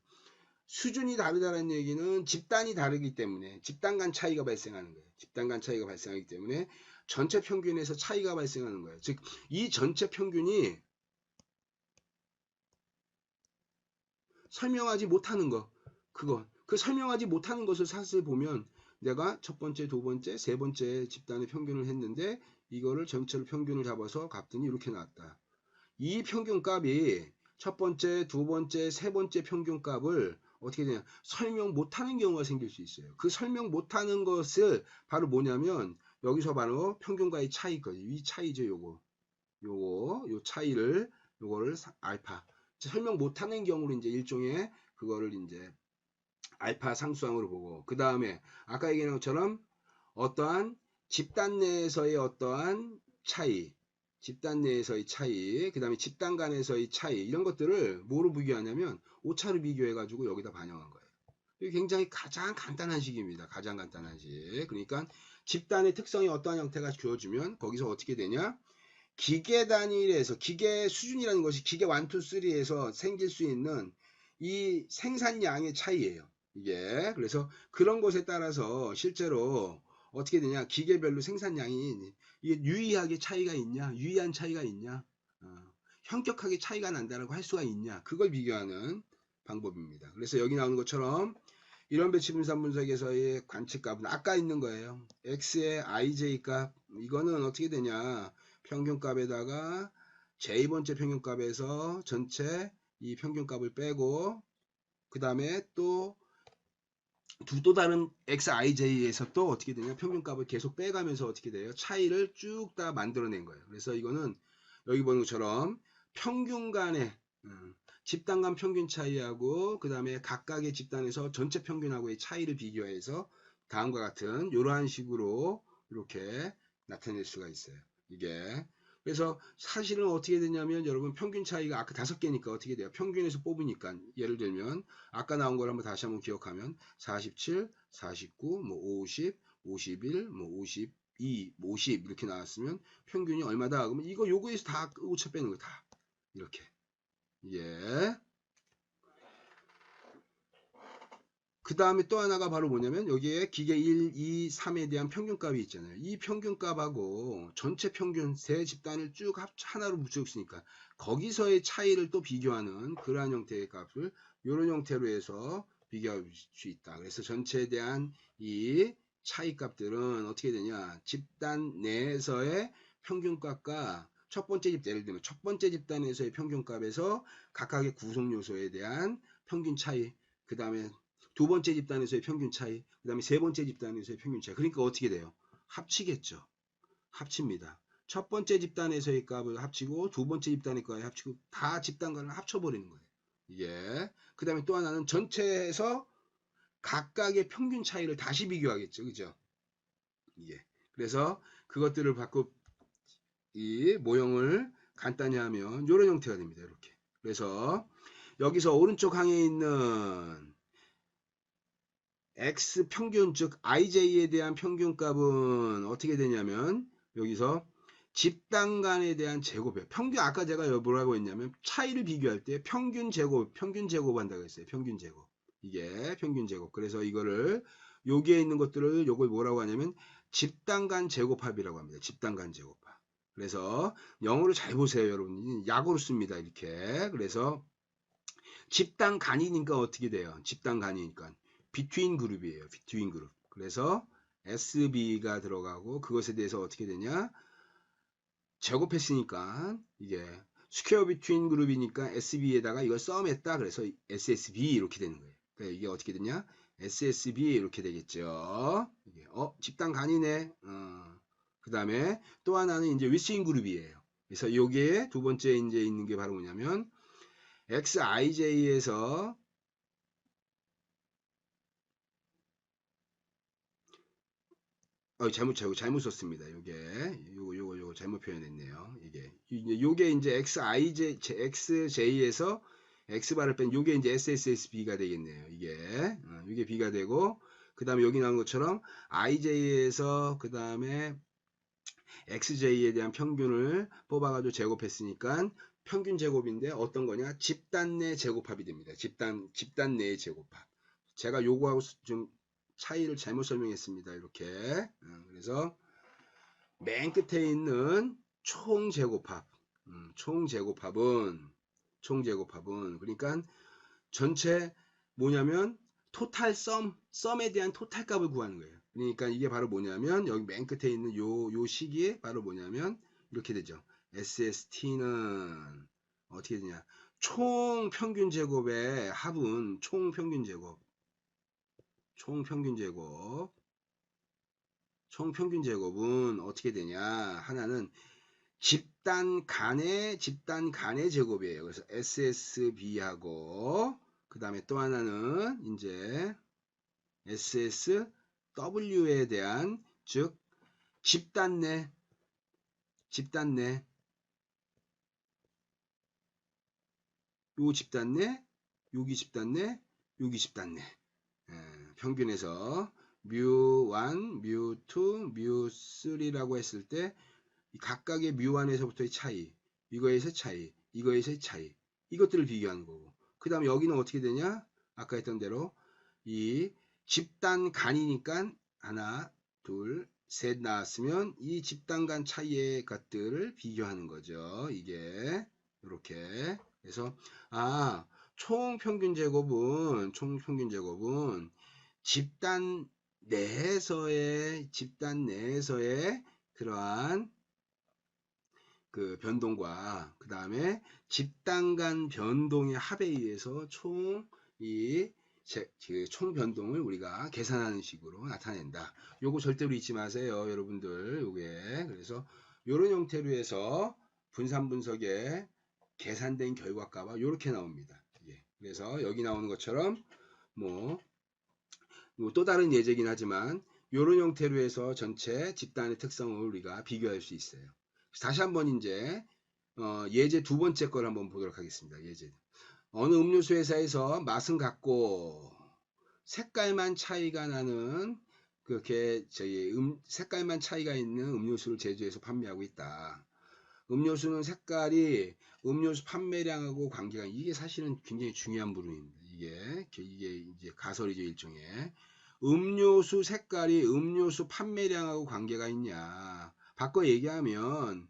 수준이 다르다는 얘기는 집단이 다르기 때문에 집단 간 차이가 발생하는 거예요. 집단 간 차이가 발생하기 때문에 전체 평균에서 차이가 발생하는 거예요. 즉, 이 전체 평균이 설명하지 못하는 거, 그 설명하지 못하는 것을 사실 보면 내가 첫 번째, 두 번째, 세 번째 집단의 평균을 했는데 이거를 전체로 평균을 잡아서 값더니 이렇게 나왔다. 이 평균값이 첫 번째, 두 번째, 세 번째 평균값을 어떻게 되냐 설명 못하는 경우가 생길 수 있어요. 그 설명 못하는 것을 바로 뭐냐면 여기서 바로 평균과의 차이거든요. 이 차이죠. 요 차이를 요거를 알파 설명 못하는 경우로 이제 일종의 그거를 이제 알파 상수항으로 보고 그 다음에 아까 얘기한 것처럼 어떠한 집단 내에서의 어떠한 차이 집단 내에서의 차이 그 다음에 집단 간에서의 차이 이런 것들을 뭐로 비교하냐면 오차로 비교해 가지고 여기다 반영한 거예요. 이게 굉장히 가장 간단한 식입니다. 가장 간단한 식. 그러니까 집단의 특성이 어떠한 형태가 주어지면 거기서 어떻게 되냐 기계 단위에서 기계 수준이라는 것이 기계 1, 2, 3에서 생길 수 있는 이 생산량의 차이예요. 이게 그래서 그런 것에 따라서 실제로 어떻게 되냐 기계별로 생산량이 이게 유의하게 차이가 있냐 유의한 차이가 있냐 현격하게 차이가 난다라고 할 수가 있냐 그걸 비교하는 방법입니다. 그래서 여기 나오는 것처럼 이런 배치 분산 분석에서의 관측값은 아까 있는 거예요. x의 ij 값 이거는 어떻게 되냐 평균값에다가 j번째 평균값에서 전체 이 평균값을 빼고 그 다음에 또 다른 xij에서 또 어떻게 되냐 평균값을 계속 빼가면서 어떻게 돼요 차이를 쭉 다 만들어낸 거예요. 그래서 이거는 여기 보는 것처럼 평균 간의 집단 간 평균 차이하고 그 다음에 각각의 집단에서 전체 평균하고의 차이를 비교해서 다음과 같은 이러한 식으로 이렇게 나타낼 수가 있어요. 이게 그래서 사실은 어떻게 되냐면 여러분 평균 차이가 아까 5개니까 어떻게 돼요? 평균에서 뽑으니까 예를 들면 아까 나온 걸 한번 다시 한번 기억하면 47, 49, 뭐 50, 51, 뭐 52, 50 이렇게 나왔으면 평균이 얼마다? 그러면 이거 요거에서 다 오차 빼는 거 다 이렇게 예. 그 다음에 또 하나가 바로 뭐냐면 여기에 기계 1, 2, 3에 대한 평균값이 있잖아요. 이 평균값하고 전체 평균 세 집단을 쭉 하나로 붙였으니까 거기서의 차이를 또 비교하는 그러한 형태의 값을 이런 형태로 해서 비교할 수 있다. 그래서 전체에 대한 이 차이 값들은 어떻게 되냐 집단 내에서의 평균값과 첫 번째 집단 예를 들면 첫 번째 집단에서의 평균값에서 각각의 구성 요소에 대한 평균 차이 그 다음에 두 번째 집단에서의 평균 차이, 그 다음에 세 번째 집단에서의 평균 차이. 그러니까 어떻게 돼요? 합치겠죠. 합칩니다. 첫 번째 집단에서의 값을 합치고 두 번째 집단의 값을 합치고 다 집단간을 합쳐버리는 거예요. 이게 그 다음에 또 하나는 전체에서 각각의 평균 차이를 다시 비교하겠죠. 그죠? 이게 그래서 그것들을 받고 이 모형을 간단히 하면 이런 형태가 됩니다. 이렇게. 그래서 여기서 오른쪽 항에 있는 x 평균 즉 ij에 대한 평균값은 어떻게 되냐면 여기서 집단 간에 대한 제곱이에요. 평균 아까 제가 뭐라고 했냐면 차이를 비교할 때 평균 제곱 한다고 했어요. 평균 제곱. 이게 평균 제곱. 그래서 이거를 여기에 있는 것들을 요걸 뭐라고 하냐면 집단 간 제곱합이라고 합니다. 집단 간 제곱합. 그래서 영어로 잘 보세요, 여러분. 약으로 씁니다. 이렇게. 그래서 집단 간이니까 어떻게 돼요? 집단 간이니까 between 그룹이에요. between 그룹. 그래서 SB가 들어가고 그것에 대해서 어떻게 되냐? 제곱했으니까 이게 스퀘어 비트윈 그룹이니까 SB에다가 이걸 썸했다. 그래서 SSB 이렇게 되는 거예요. 그러니까 이게 어떻게 되냐? SSB 이렇게 되겠죠. 이게 집단 간이네. 그 다음에 또 하나는 이제 위스인 그룹이에요. 그래서 여기에 두 번째 이제 있는 게 바로 뭐냐면 XIJ에서 잘못 썼습니다. 요거 잘못 표현했네요. 요게 이제 XJ에서 X바를 뺀 요게 이제 SSSB가 되겠네요. 이게 B가 되고, 그 다음에 여기 나온 것처럼 IJ에서 그 다음에 XJ에 대한 평균을 뽑아가지고 제곱했으니까 평균 제곱인데 어떤 거냐? 집단 내 제곱합이 됩니다. 집단 내의 제곱합. 제가 요거하고 좀 차이를 잘못 설명했습니다. 이렇게. 그래서 맨 끝에 있는 총제곱합. 총제곱합은 그러니까 전체 뭐냐면 토탈 썸에 대한 토탈 값을 구하는 거예요. 그러니까 이게 바로 뭐냐면 여기 맨 끝에 있는 요 식이 바로 뭐냐면 이렇게 되죠. SST는 어떻게 되냐? 총 평균 제곱의 합은 총 평균 제곱은 어떻게 되냐? 하나는 집단 간의 제곱이에요. 그래서 SSB하고 그 다음에 또 하나는 이제 SSW에 대한 즉 집단 내 요 집단 내 여기 집단 내 여기 집단 내 평균에서 뮤1, 뮤2, 뮤3라고 했을 때 각각의 뮤1에서부터의 차이, 이거에서의 차이, 이것들을 비교하는 거고. 그 다음에 여기는 어떻게 되냐? 아까 했던 대로 이 집단 간이니까 하나, 둘, 셋 나왔으면 이 집단 간 차이의 것들을 비교하는 거죠. 이게 이렇게. 그래서 총 평균 제곱은 집단 내에서의 그러한 그 변동과 그 다음에 집단 간 변동의 합에 의해서 총 변동을 우리가 계산하는 식으로 나타낸다. 요거 절대로 잊지 마세요, 여러분들. 요게 그래서 요런 형태로 해서 분산 분석에 계산된 결과값이 요렇게 나옵니다. 그래서 여기 나오는 것처럼 뭐 또 다른 예제긴 하지만 요런 형태로 해서 전체 집단의 특성을 우리가 비교할 수 있어요. 다시 한번 이제 예제 두 번째 걸 한번 보도록 하겠습니다. 예제. 어느 음료수 회사에서 맛은 같고 색깔만 차이가 나는 그렇게 색깔만 차이가 있는 음료수를 제조해서 판매하고 있다. 음료수는 색깔이 음료수 판매량하고 관계가 이게 사실은 굉장히 중요한 부분입니다. 이게 이제 가설이죠, 일종의. 음료수 색깔이 음료수 판매량하고 관계가 있냐? 바꿔 얘기하면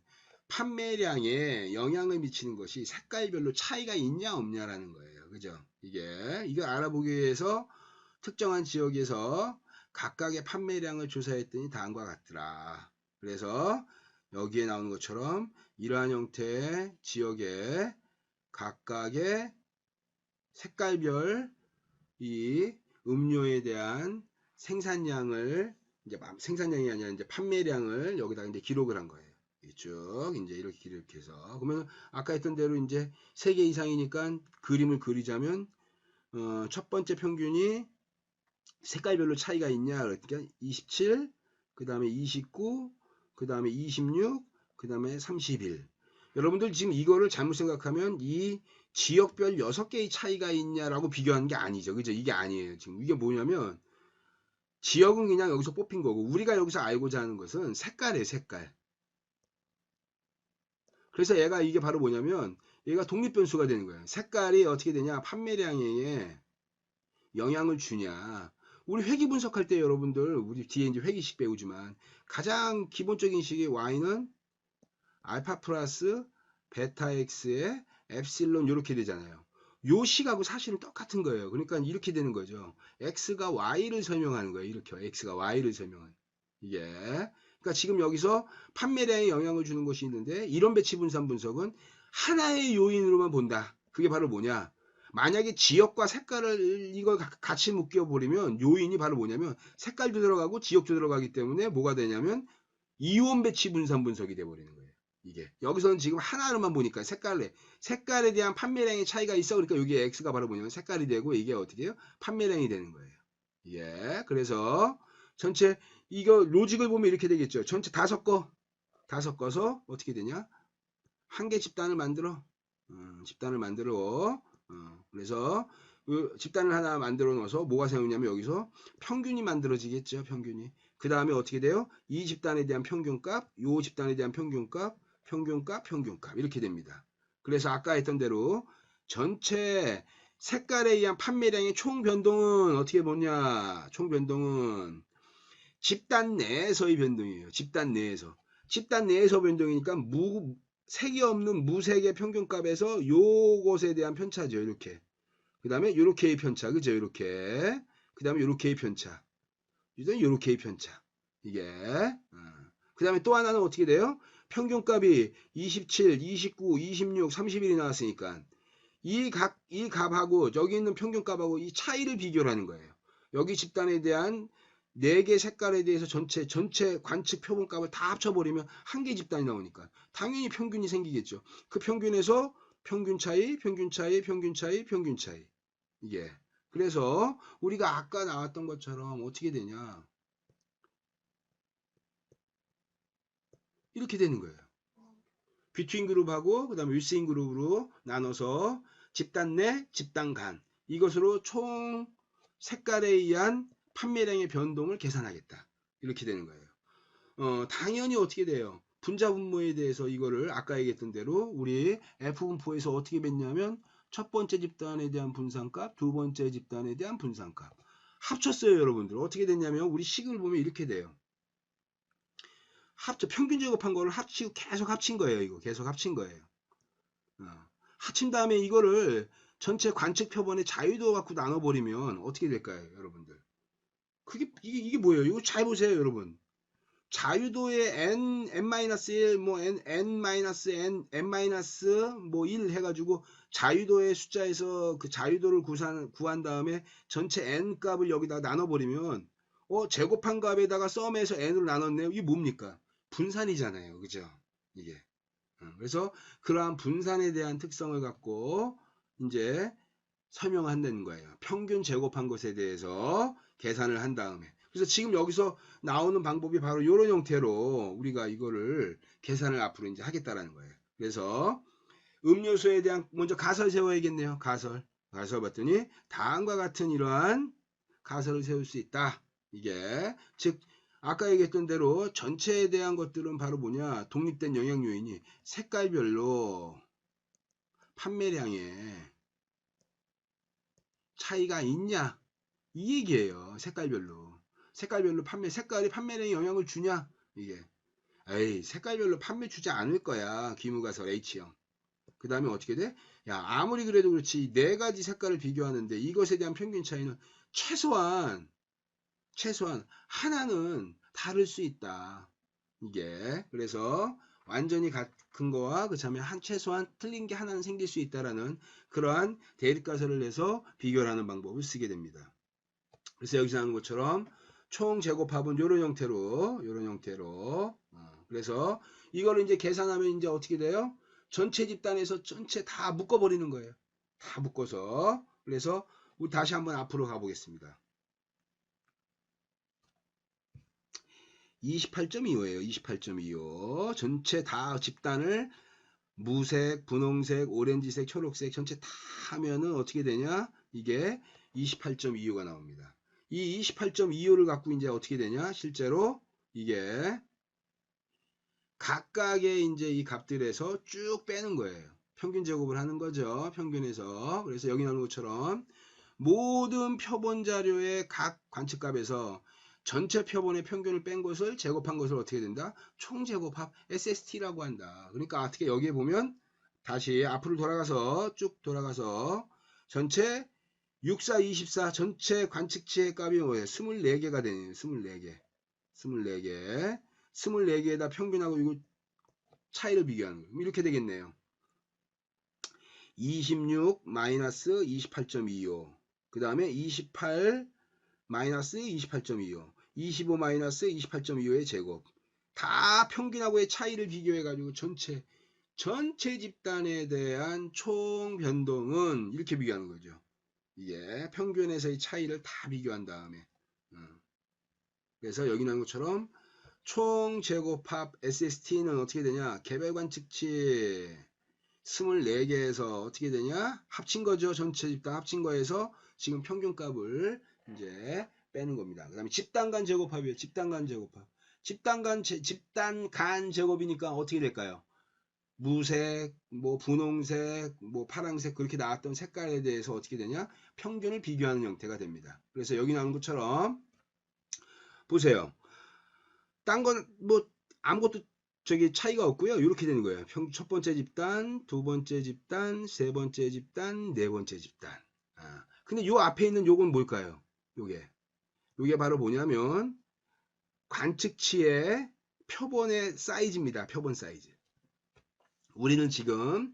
판매량에 영향을 미치는 것이 색깔별로 차이가 있냐 없냐라는 거예요. 그죠? 이걸 알아보기 위해서 특정한 지역에서 각각의 판매량을 조사했더니 다음과 같더라. 그래서 여기에 나오는 것처럼 이러한 형태의 지역에 각각의 색깔별 이 음료에 대한 생산량을 생산량이 아니라 이제 판매량을 여기다 이제 기록을 한 거예요. 쭉 이제 이렇게 기록해서 그러면 아까 했던 대로 이제 3개 이상이니까 그림을 그리자면 첫 번째 평균이 색깔별로 차이가 있냐 그러니까 27, 그 다음에 29, 그 다음에 26, 그 다음에 31. 여러분들 지금 이거를 잘못 생각하면 이 지역별 6개의 차이가 있냐라고 비교하는 게 아니죠. 그죠? 이게 아니에요. 지금 이게 뭐냐면 지역은 그냥 여기서 뽑힌 거고 우리가 여기서 알고자 하는 것은 색깔이에요. 색깔. 그래서 얘가 이게 바로 뭐냐면 얘가 독립변수가 되는 거예요. 색깔이 어떻게 되냐? 판매량에 영향을 주냐? 우리 회귀 분석할 때 여러분들 우리 뒤에 이제 회귀식 배우지만 가장 기본적인 식의 y는 알파 플러스 베타 x의 엡실론 이렇게 되잖아요. 요 식하고 사실은 똑같은 거예요. 그러니까 이렇게 되는 거죠. x가 y를 설명하는 거예요. 이렇게 x가 y를 설명하는 이게. 그러니까 지금 여기서 판매량에 영향을 주는 것이 있는데 이런 배치 분산 분석은 하나의 요인으로만 본다. 그게 바로 뭐냐? 만약에 지역과 색깔을 이걸 같이 묶여버리면 요인이 바로 뭐냐면 색깔도 들어가고 지역도 들어가기 때문에 뭐가 되냐면 이온 배치 분산 분석이 돼버리는 거예요. 이게 여기서는 지금 하나로만 보니까 색깔에 대한 판매량의 차이가 있어. 그러니까 여기 X가 바로 뭐냐면 색깔이 되고 이게 어떻게 해요? 판매량이 되는 거예요. 예, 그래서 전체 이거 로직을 보면 이렇게 되겠죠. 전체 다 섞어서 어떻게 되냐? 한 개 집단을 만들어. 집단을 만들어. 그래서 그 집단을 하나 만들어 놓아서 뭐가 생기냐면 여기서 평균이 만들어지겠죠. 평균이. 그 다음에 어떻게 돼요? 이 집단에 대한 평균값, 요 집단에 대한 평균값, 평균값 이렇게 됩니다. 그래서 아까 했던 대로 전체 색깔에 의한 판매량의 총 변동은 어떻게 보냐? 총 변동은 집단 내에서의 변동이에요. 집단 내에서. 집단 내에서 변동이니까 색이 없는 무색의 평균값에서 요것에 대한 편차죠. 이렇게. 그 다음에 요렇게의 편차. 그죠? 이렇게. 그 다음에 요렇게의 편차. 요렇게의 편차. 이게. 그 다음에 또 하나는 어떻게 돼요? 평균값이 27, 29, 26, 31이 나왔으니까 이 값하고 여기 있는 평균값하고 이 차이를 비교를 하는 거예요. 여기 집단에 대한 4개 색깔에 대해서 전체 관측 표본값을 다 합쳐버리면 한 개 집단이 나오니까 당연히 평균이 생기겠죠. 그 평균에서 평균 차이, 평균 차이, 평균 차이, 평균 차이. 이게. 그래서 우리가 아까 나왔던 것처럼 어떻게 되냐. 이렇게 되는 거예요. 비트윈 그룹하고 그 다음에 윌스인 그룹으로 나눠서 집단 내, 집단 간 이것으로 총 색깔에 의한 판매량의 변동을 계산하겠다. 이렇게 되는 거예요. 당연히 어떻게 돼요? 분자 분모에 대해서 이거를 아까 얘기했던 대로 우리 F분포에서 어떻게 맺냐면 첫 번째 집단에 대한 분산값, 두 번째 집단에 대한 분산값 합쳤어요. 여러분들 어떻게 됐냐면 우리 식을 보면 이렇게 돼요. 평균 제곱한 거를 합치고 계속 합친 거예요. 이거 계속 합친 거예요. 합친 다음에 이거를 전체 관측 표본의 자유도 갖고 나눠버리면 어떻게 될까요, 여러분들? 이게 뭐예요? 이거 잘 보세요, 여러분. 자유도의 n-1, 뭐 n-n, 뭐 1 해가지고 자유도의 숫자에서 그 자유도를 구한 다음에 전체 n 값을 여기다 나눠버리면 제곱한 값에다가 썸해서 n으로 나눴네요. 이게 뭡니까? 분산이잖아요. 그죠? 이게. 그래서 그러한 분산에 대한 특성을 갖고 이제 설명한다는 거예요. 평균 제곱한 것에 대해서 계산을 한 다음에. 그래서 지금 여기서 나오는 방법이 바로 이런 형태로 우리가 이거를 계산을 앞으로 이제 하겠다라는 거예요. 그래서 음료수에 대한 먼저 가설 세워야겠네요. 가설 봤더니 다음과 같은 이러한 가설을 세울 수 있다. 이게 즉 아까 얘기했던 대로 전체에 대한 것들은 바로 뭐냐? 독립된 영향 요인이 색깔별로 판매량에 차이가 있냐? 이 얘기예요. 색깔별로 색깔이 판매량에 영향을 주냐? 이게 에이 색깔별로 판매 주지 않을 거야. 귀무가설 H형. 그 다음에 어떻게 돼? 야 아무리 그래도 그렇지 네 가지 색깔을 비교하는데 이것에 대한 평균 차이는 최소한 하나는 다를 수 있다. 이게 그래서 완전히 같은 거와 그다음에 최소한 틀린 게 하나는 생길 수 있다라는 그러한 대립가설을 내서 비교를 하는 방법을 쓰게 됩니다. 그래서 여기서 하는 것처럼 총 제곱합은 이런 형태로 그래서 이거를 이제 계산하면 이제 어떻게 돼요? 전체 집단에서 전체 다 묶어버리는 거예요. 다 묶어서 그래서 우리 다시 한번 앞으로 가보겠습니다. 28.25예요. 28.25. 전체 다 집단을 무색, 분홍색, 오렌지색, 초록색 전체 다 하면은 어떻게 되냐? 이게 28.25가 나옵니다. 이 28.25를 갖고 이제 어떻게 되냐? 실제로 이게 각각의 이제 이 값들에서 쭉 빼는 거예요. 평균 제곱을 하는 거죠. 평균에서. 그래서 여기 나오는 것처럼 모든 표본 자료의 각 관측값에서 전체 표본의 평균을 뺀 것을 제곱한 것을 어떻게 된다? 총제곱합 SST라고 한다. 그러니까 어떻게 여기에 보면 다시 앞으로 돌아가서 쭉 돌아가서 전체 64, 24 전체 관측치의 값이 뭐예요? 24개가 되네요. 24개. 24개. 24개에다 평균하고 이거 차이를 비교하는 거예요. 이렇게 되겠네요. 26 마이너스 28.25. 그 다음에 28 마이너스 28.25. 25 마이너스 28.25의 제곱. 다 평균하고의 차이를 비교해가지고 전체 집단에 대한 총 변동은 이렇게 비교하는 거죠. 이게 평균에서의 차이를 다 비교한 다음에. 그래서 여기 나온 것처럼 총 제곱합 SST는 어떻게 되냐? 개별 관측치 24개에서 어떻게 되냐? 합친 거죠. 전체 집단 합친 거에서 지금 평균값을 이제 빼는 겁니다. 그 다음에 집단 간 제곱합이에요. 집단 간 제곱합. 집단 간 제곱이니까 어떻게 될까요? 무색, 뭐 분홍색, 뭐 파랑색 그렇게 나왔던 색깔에 대해서 어떻게 되냐? 평균을 비교하는 형태가 됩니다. 그래서 여기 나오는 것처럼 보세요. 딴 건 뭐 아무것도 저기 차이가 없고요. 이렇게 되는 거예요. 첫 번째 집단, 두 번째 집단, 세 번째 집단, 네 번째 집단. 근데 요 앞에 있는 요건 뭘까요? 요게 바로 뭐냐면 관측치의 표본의 사이즈입니다. 표본 사이즈. 우리는 지금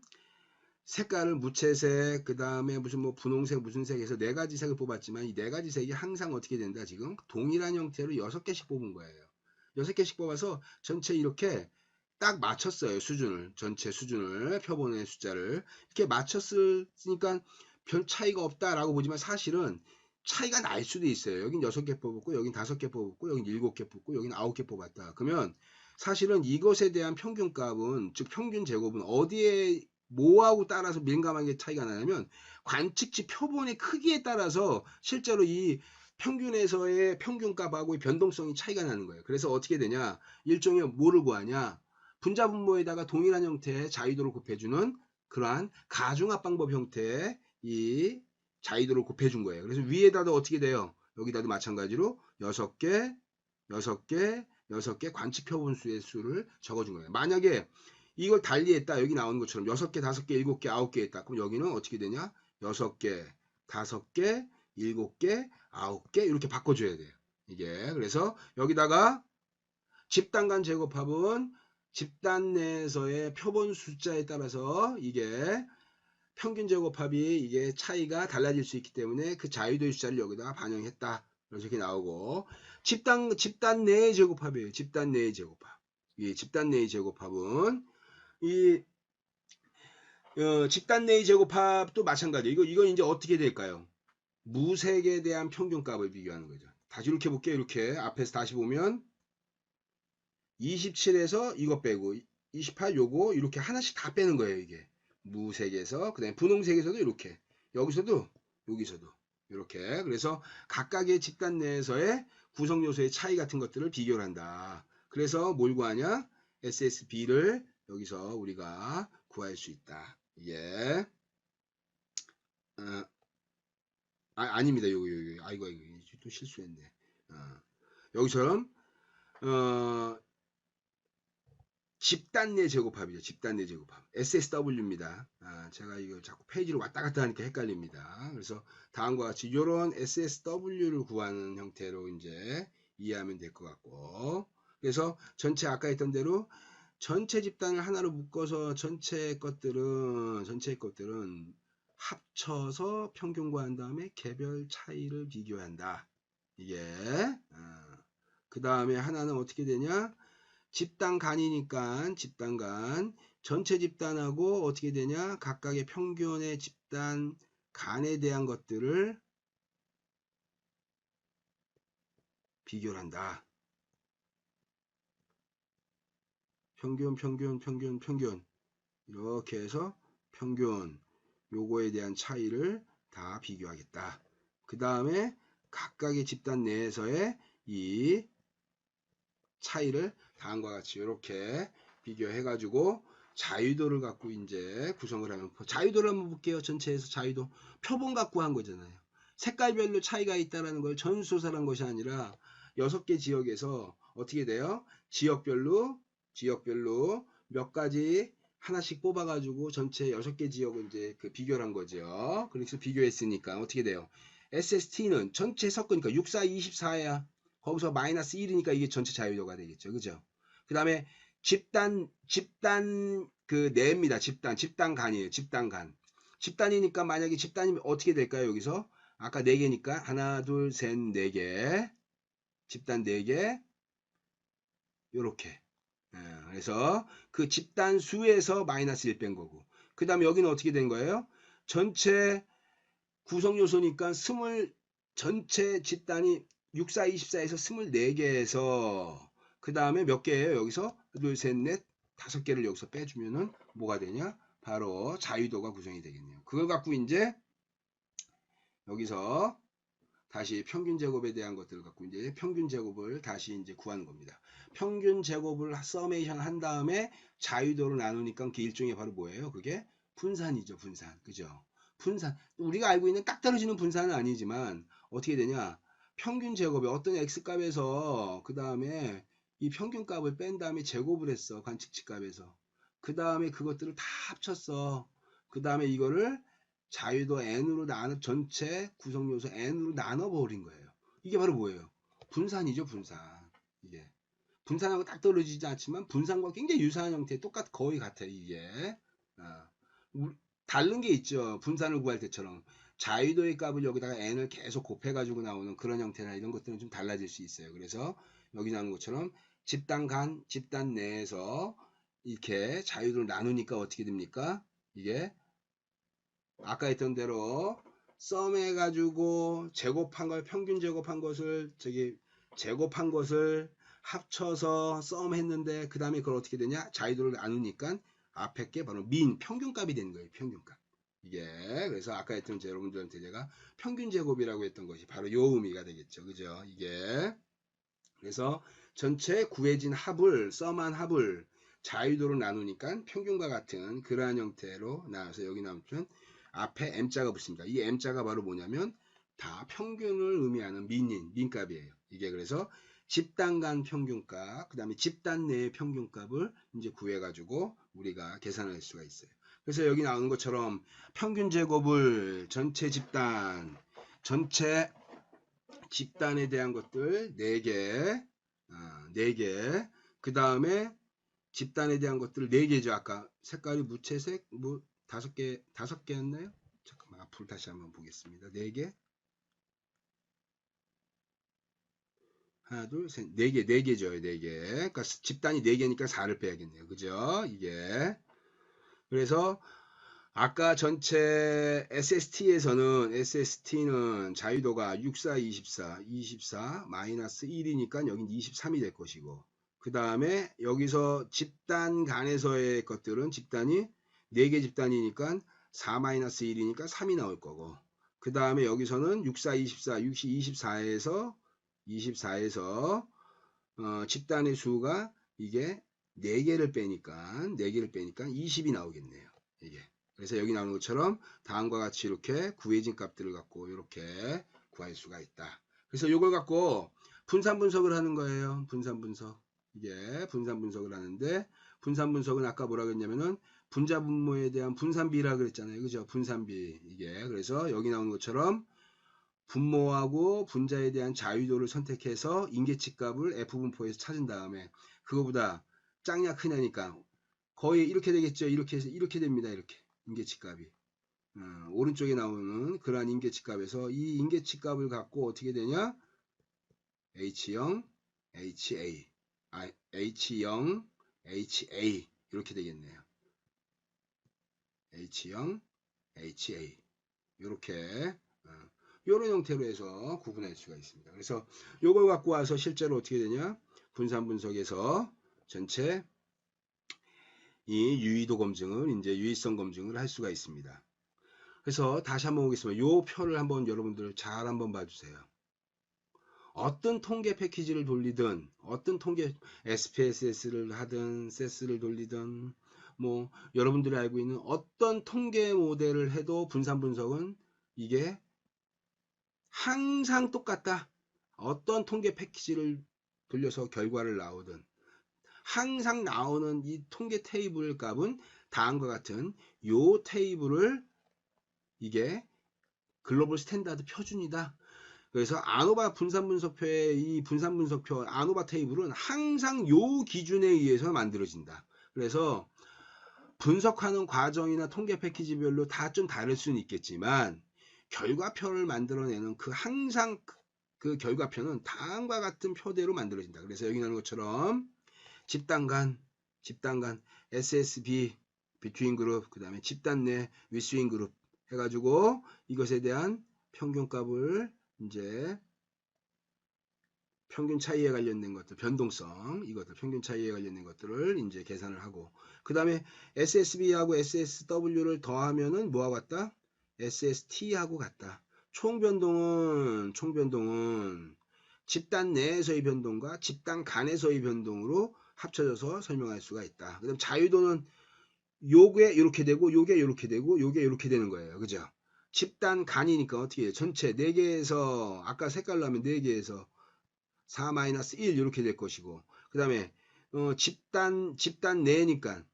색깔을 무채색, 그 다음에 무슨 뭐 분홍색, 무슨 색에서 네 가지 색을 뽑았지만 이 네 가지 색이 항상 어떻게 된다? 지금 동일한 형태로 6개씩 뽑은 거예요. 6개씩 뽑아서 전체 이렇게 딱 맞췄어요. 수준을. 전체 수준을. 표본의 숫자를. 이렇게 맞췄으니까 별 차이가 없다라고 보지만 사실은 차이가 날 수도 있어요. 여긴 6개 뽑았고, 여긴 5개 뽑았고, 여긴 7개 뽑고, 여긴 9개 뽑았다. 그러면 사실은 이것에 대한 평균값은, 즉 평균 제곱은 어디에 뭐하고 따라서 민감하게 차이가 나냐면 관측치 표본의 크기에 따라서 실제로 이 평균에서의 평균값하고 변동성이 차이가 나는 거예요. 그래서 어떻게 되냐? 일종의 뭐를 구하냐? 분자분모에다가 동일한 형태의 자유도를 곱해주는 그러한 가중합 방법 형태의 이 자유도를 곱해준 거예요. 그래서 위에다도 어떻게 돼요? 여기다도 마찬가지로 6개, 6개, 6개 관측 표본수의 수를 적어준 거예요. 만약에 이걸 달리했다. 여기 나오는 것처럼 6개, 5개, 7개, 9개 했다. 그럼 여기는 어떻게 되냐? 6개, 5개, 7개, 9개 이렇게 바꿔줘야 돼요. 이게 그래서 여기다가 집단 간 제곱합은 집단 내에서의 표본 숫자에 따라서 이게 평균 제곱합이 이게 차이가 달라질 수 있기 때문에 그 자유도의 숫자를 여기다가 반영했다. 이렇게 나오고 집단 내의 제곱합이에요. 집단 내의 제곱합. 이 집단 내의 제곱합은 이 집단 내의 제곱합도 마찬가지. 이건 이제 어떻게 될까요? 무색에 대한 평균값을 비교하는 거죠. 다시 이렇게 볼게요. 이렇게 앞에서 다시 보면 27에서 이거 빼고 28 요거 이렇게 하나씩 다 빼는 거예요. 이게 무색에서 그다음에 분홍색에서도 이렇게 여기서도 여기서도 이렇게 그래서 각각의 집단 내에서의 구성 요소의 차이 같은 것들을 비교를 한다. 그래서 뭘 구하냐? SSB를 여기서 우리가 구할 수 있다. 이게 아닙니다. 여기 아이고 또 실수했네. 여기처럼 집단 내 제곱합이죠. 집단 내 제곱합. SSW입니다. 제가 이거 자꾸 페이지로 왔다 갔다 하니까 헷갈립니다. 그래서 다음과 같이 이런 SSW를 구하는 형태로 이제 이해하면 될 것 같고. 그래서 전체 아까 했던 대로 전체 집단을 하나로 묶어서 전체 것들은 합쳐서 평균 구한 다음에 개별 차이를 비교한다. 이게 그 다음에 하나는 어떻게 되냐? 집단 간이니까 집단 간 전체 집단하고 어떻게 되냐 각각의 평균의 집단 간에 대한 것들을 비교를 한다. 평균 이렇게 해서 평균 요거에 대한 차이를 다 비교하겠다. 그 다음에 각각의 집단 내에서의 이 차이를 다음과 같이 이렇게 비교해 가지고 자유도를 갖고 이제 구성을 하면, 자유도를 한번 볼게요. 전체에서 자유도 표본 갖고 한 거잖아요. 색깔별로 차이가 있다는 걸 전수조사한 것이 아니라 6개 지역에서 어떻게 돼요? 지역별로 몇 가지 하나씩 뽑아가지고 전체 6개 지역을 이제 그 비교를 한 거죠. 그래서 비교했으니까 어떻게 돼요? SST는 전체 섞으니까 64, 24야. 거기서 마이너스 1이니까 이게 전체 자유도가 되겠죠. 그죠? 그 다음에 집단 그 내입니다. 집단 간이에요. 집단 간. 집단이니까 만약에 집단이면 어떻게 될까요? 여기서 아까 4개니까 하나, 둘, 셋, 4개. 집단 4개. 요렇게. 그래서 그 집단 수에서 마이너스 1 뺀 거고. 그 다음에 여기는 어떻게 된 거예요? 전체 구성 요소니까 전체 집단이 64, 24에서 24개에서 그 다음에 몇 개예요? 여기서 둘, 셋, 넷, 5개를 여기서 빼주면은 뭐가 되냐? 바로 자유도가 구성이 되겠네요. 그걸 갖고 이제 여기서 다시 평균 제곱에 대한 것들을 갖고 이제 평균 제곱을 다시 이제 구하는 겁니다. 평균 제곱을 서메이션 한 다음에 자유도로 나누니까 그게 일종의 바로 뭐예요? 그게 분산이죠, 분산. 그죠? 분산. 우리가 알고 있는 딱 떨어지는 분산은 아니지만 어떻게 되냐? 평균 제곱에 어떤 x값에서 그 다음에 이 평균값을 뺀 다음에 제곱을 했어. 관측치 값에서. 그 다음에 그것들을 다 합쳤어. 그 다음에 이거를 자유도 n으로 전체 구성 요소 n으로 나눠 버린 거예요. 이게 바로 뭐예요? 분산이죠, 분산. 이게 분산하고 딱 떨어지지 않지만 분산과 굉장히 유사한 형태, 거의 같아요. 이게 다른 게 있죠. 분산을 구할 때처럼 자유도의 값을 여기다가 n을 계속 곱해가지고 나오는 그런 형태나 이런 것들은 좀 달라질 수 있어요. 그래서 여기 나오는 것처럼 집단 내에서 이렇게 자유도를 나누니까 어떻게 됩니까? 이게 아까 했던 대로 썸해가지고 평균 제곱한 것을 제곱한 것을 합쳐서 썸했는데 그 다음에 그걸 어떻게 되냐? 자유도를 나누니까 앞에 게 바로 평균값이 되는 거예요. 평균값. 이게 그래서 아까 했던 여러분들한테 제가 평균 제곱이라고 했던 것이 바로 요 의미가 되겠죠. 그죠? 이게 그래서 전체 구해진 썸한 합을 자유도로 나누니까 평균과 같은 그러한 형태로 나와서 여기 나오면 앞에 m자가 붙습니다. 이 m자가 바로 뭐냐면 다 평균을 의미하는 민값이에요. 이게 그래서 집단 간 평균값, 그 다음에 집단 내의 평균값을 이제 구해가지고 우리가 계산할 수가 있어요. 그래서 여기 나오는 것처럼 평균 제곱을 전체 집단에 대한 것들 4개, 4개, 그 다음에 집단에 대한 것들 4개죠. 아까 색깔이 무채색, 5개였나요? 잠깐만, 앞으로 다시 한번 보겠습니다. 4개. 하나, 둘, 셋, 4개, 4개죠. 4개. 그러니까 집단이 4개니까 4를 빼야겠네요. 그죠? 이게. 그래서 아까 전체 SST는 자유도가 64, 24 마이너스 1이니까 여긴 23이 될 것이고, 그 다음에 여기서 집단 간에서의 것들은 집단이 4개 집단이니까 4 마이너스 1이니까 3이 나올 거고, 그 다음에 여기서는 64, 24에서 집단의 수가 이게 4개를 빼니까 20이 나오겠네요. 이게. 그래서 여기 나오는 것처럼 다음과 같이 이렇게 구해진 값들을 갖고 이렇게 구할 수가 있다. 그래서 이걸 갖고 분산 분석을 하는 거예요. 분산 분석. 이게 분산 분석을 하는데, 분산 분석은 아까 뭐라고 했냐면은 분자 분모에 대한 분산비라 그랬잖아요. 그죠? 분산비. 이게. 그래서 여기 나오는 것처럼 분모하고 분자에 대한 자유도를 선택해서 인계치 값을 F분포에서 찾은 다음에 그거보다 짱냐 크냐니까 거의 이렇게 되겠죠. 이렇게 해서 이렇게 됩니다. 이렇게 인계치 값이 오른쪽에 나오는 그러한 인계치 값에서 이 인계치 값을 갖고 어떻게 되냐? H0, H0, HA 이렇게 되겠네요. H0, HA 이렇게 이런 형태로 해서 구분할 수가 있습니다. 그래서 이걸 갖고 와서 실제로 어떻게 되냐? 분산 분석에서 전체 이 유의도 검증을 이제 유의성 검증을 할 수가 있습니다. 그래서 다시 한번 보겠습니다. 요 표를 한번 여러분들 잘 한번 봐주세요. 어떤 통계 패키지를 돌리든 어떤 통계 SPSS를 하든 SES를 돌리든 뭐 여러분들이 알고 있는 어떤 통계 모델을 해도 분산 분석은 이게 항상 똑같다. 어떤 통계 패키지를 돌려서 결과를 나오든 항상 나오는 이 통계 테이블 값은 다음과 같은 요 테이블을 이게 글로벌 스탠다드 표준이다. 그래서 아노바 분산분석표의 이 분산분석표 아노바 테이블은 항상 요 기준에 의해서 만들어진다. 그래서 분석하는 과정이나 통계 패키지별로 다 좀 다를 수는 있겠지만 결과표를 만들어내는 그 항상 그 결과표는 다음과 같은 표대로 만들어진다. 그래서 여기 나오는 것처럼 집단 간 SSB 비트윈 그룹 그 다음에 집단 내 위스윙 그룹 해가지고 이것에 대한 평균값을 이제 평균 차이에 관련된 것들, 변동성, 이것들, 평균 차이에 관련된 것들을 이제 계산을 하고, 그 다음에 SSB하고 SSW를 더하면은 뭐하고 같다? SST하고 같다. 총 변동은 집단 내에서의 변동과 집단 간에서의 변동으로 합쳐져서 설명할 수가 있다. 그 다음 자유도는 요게 이렇게 되고, 요게 이렇게 되고, 요게 이렇게 되는 거예요. 그죠? 집단 간이니까 어떻게 해요? 전체 4개에서, 아까 색깔로 하면 4개에서 4-1 이렇게 될 것이고 그 다음에 집단 내니까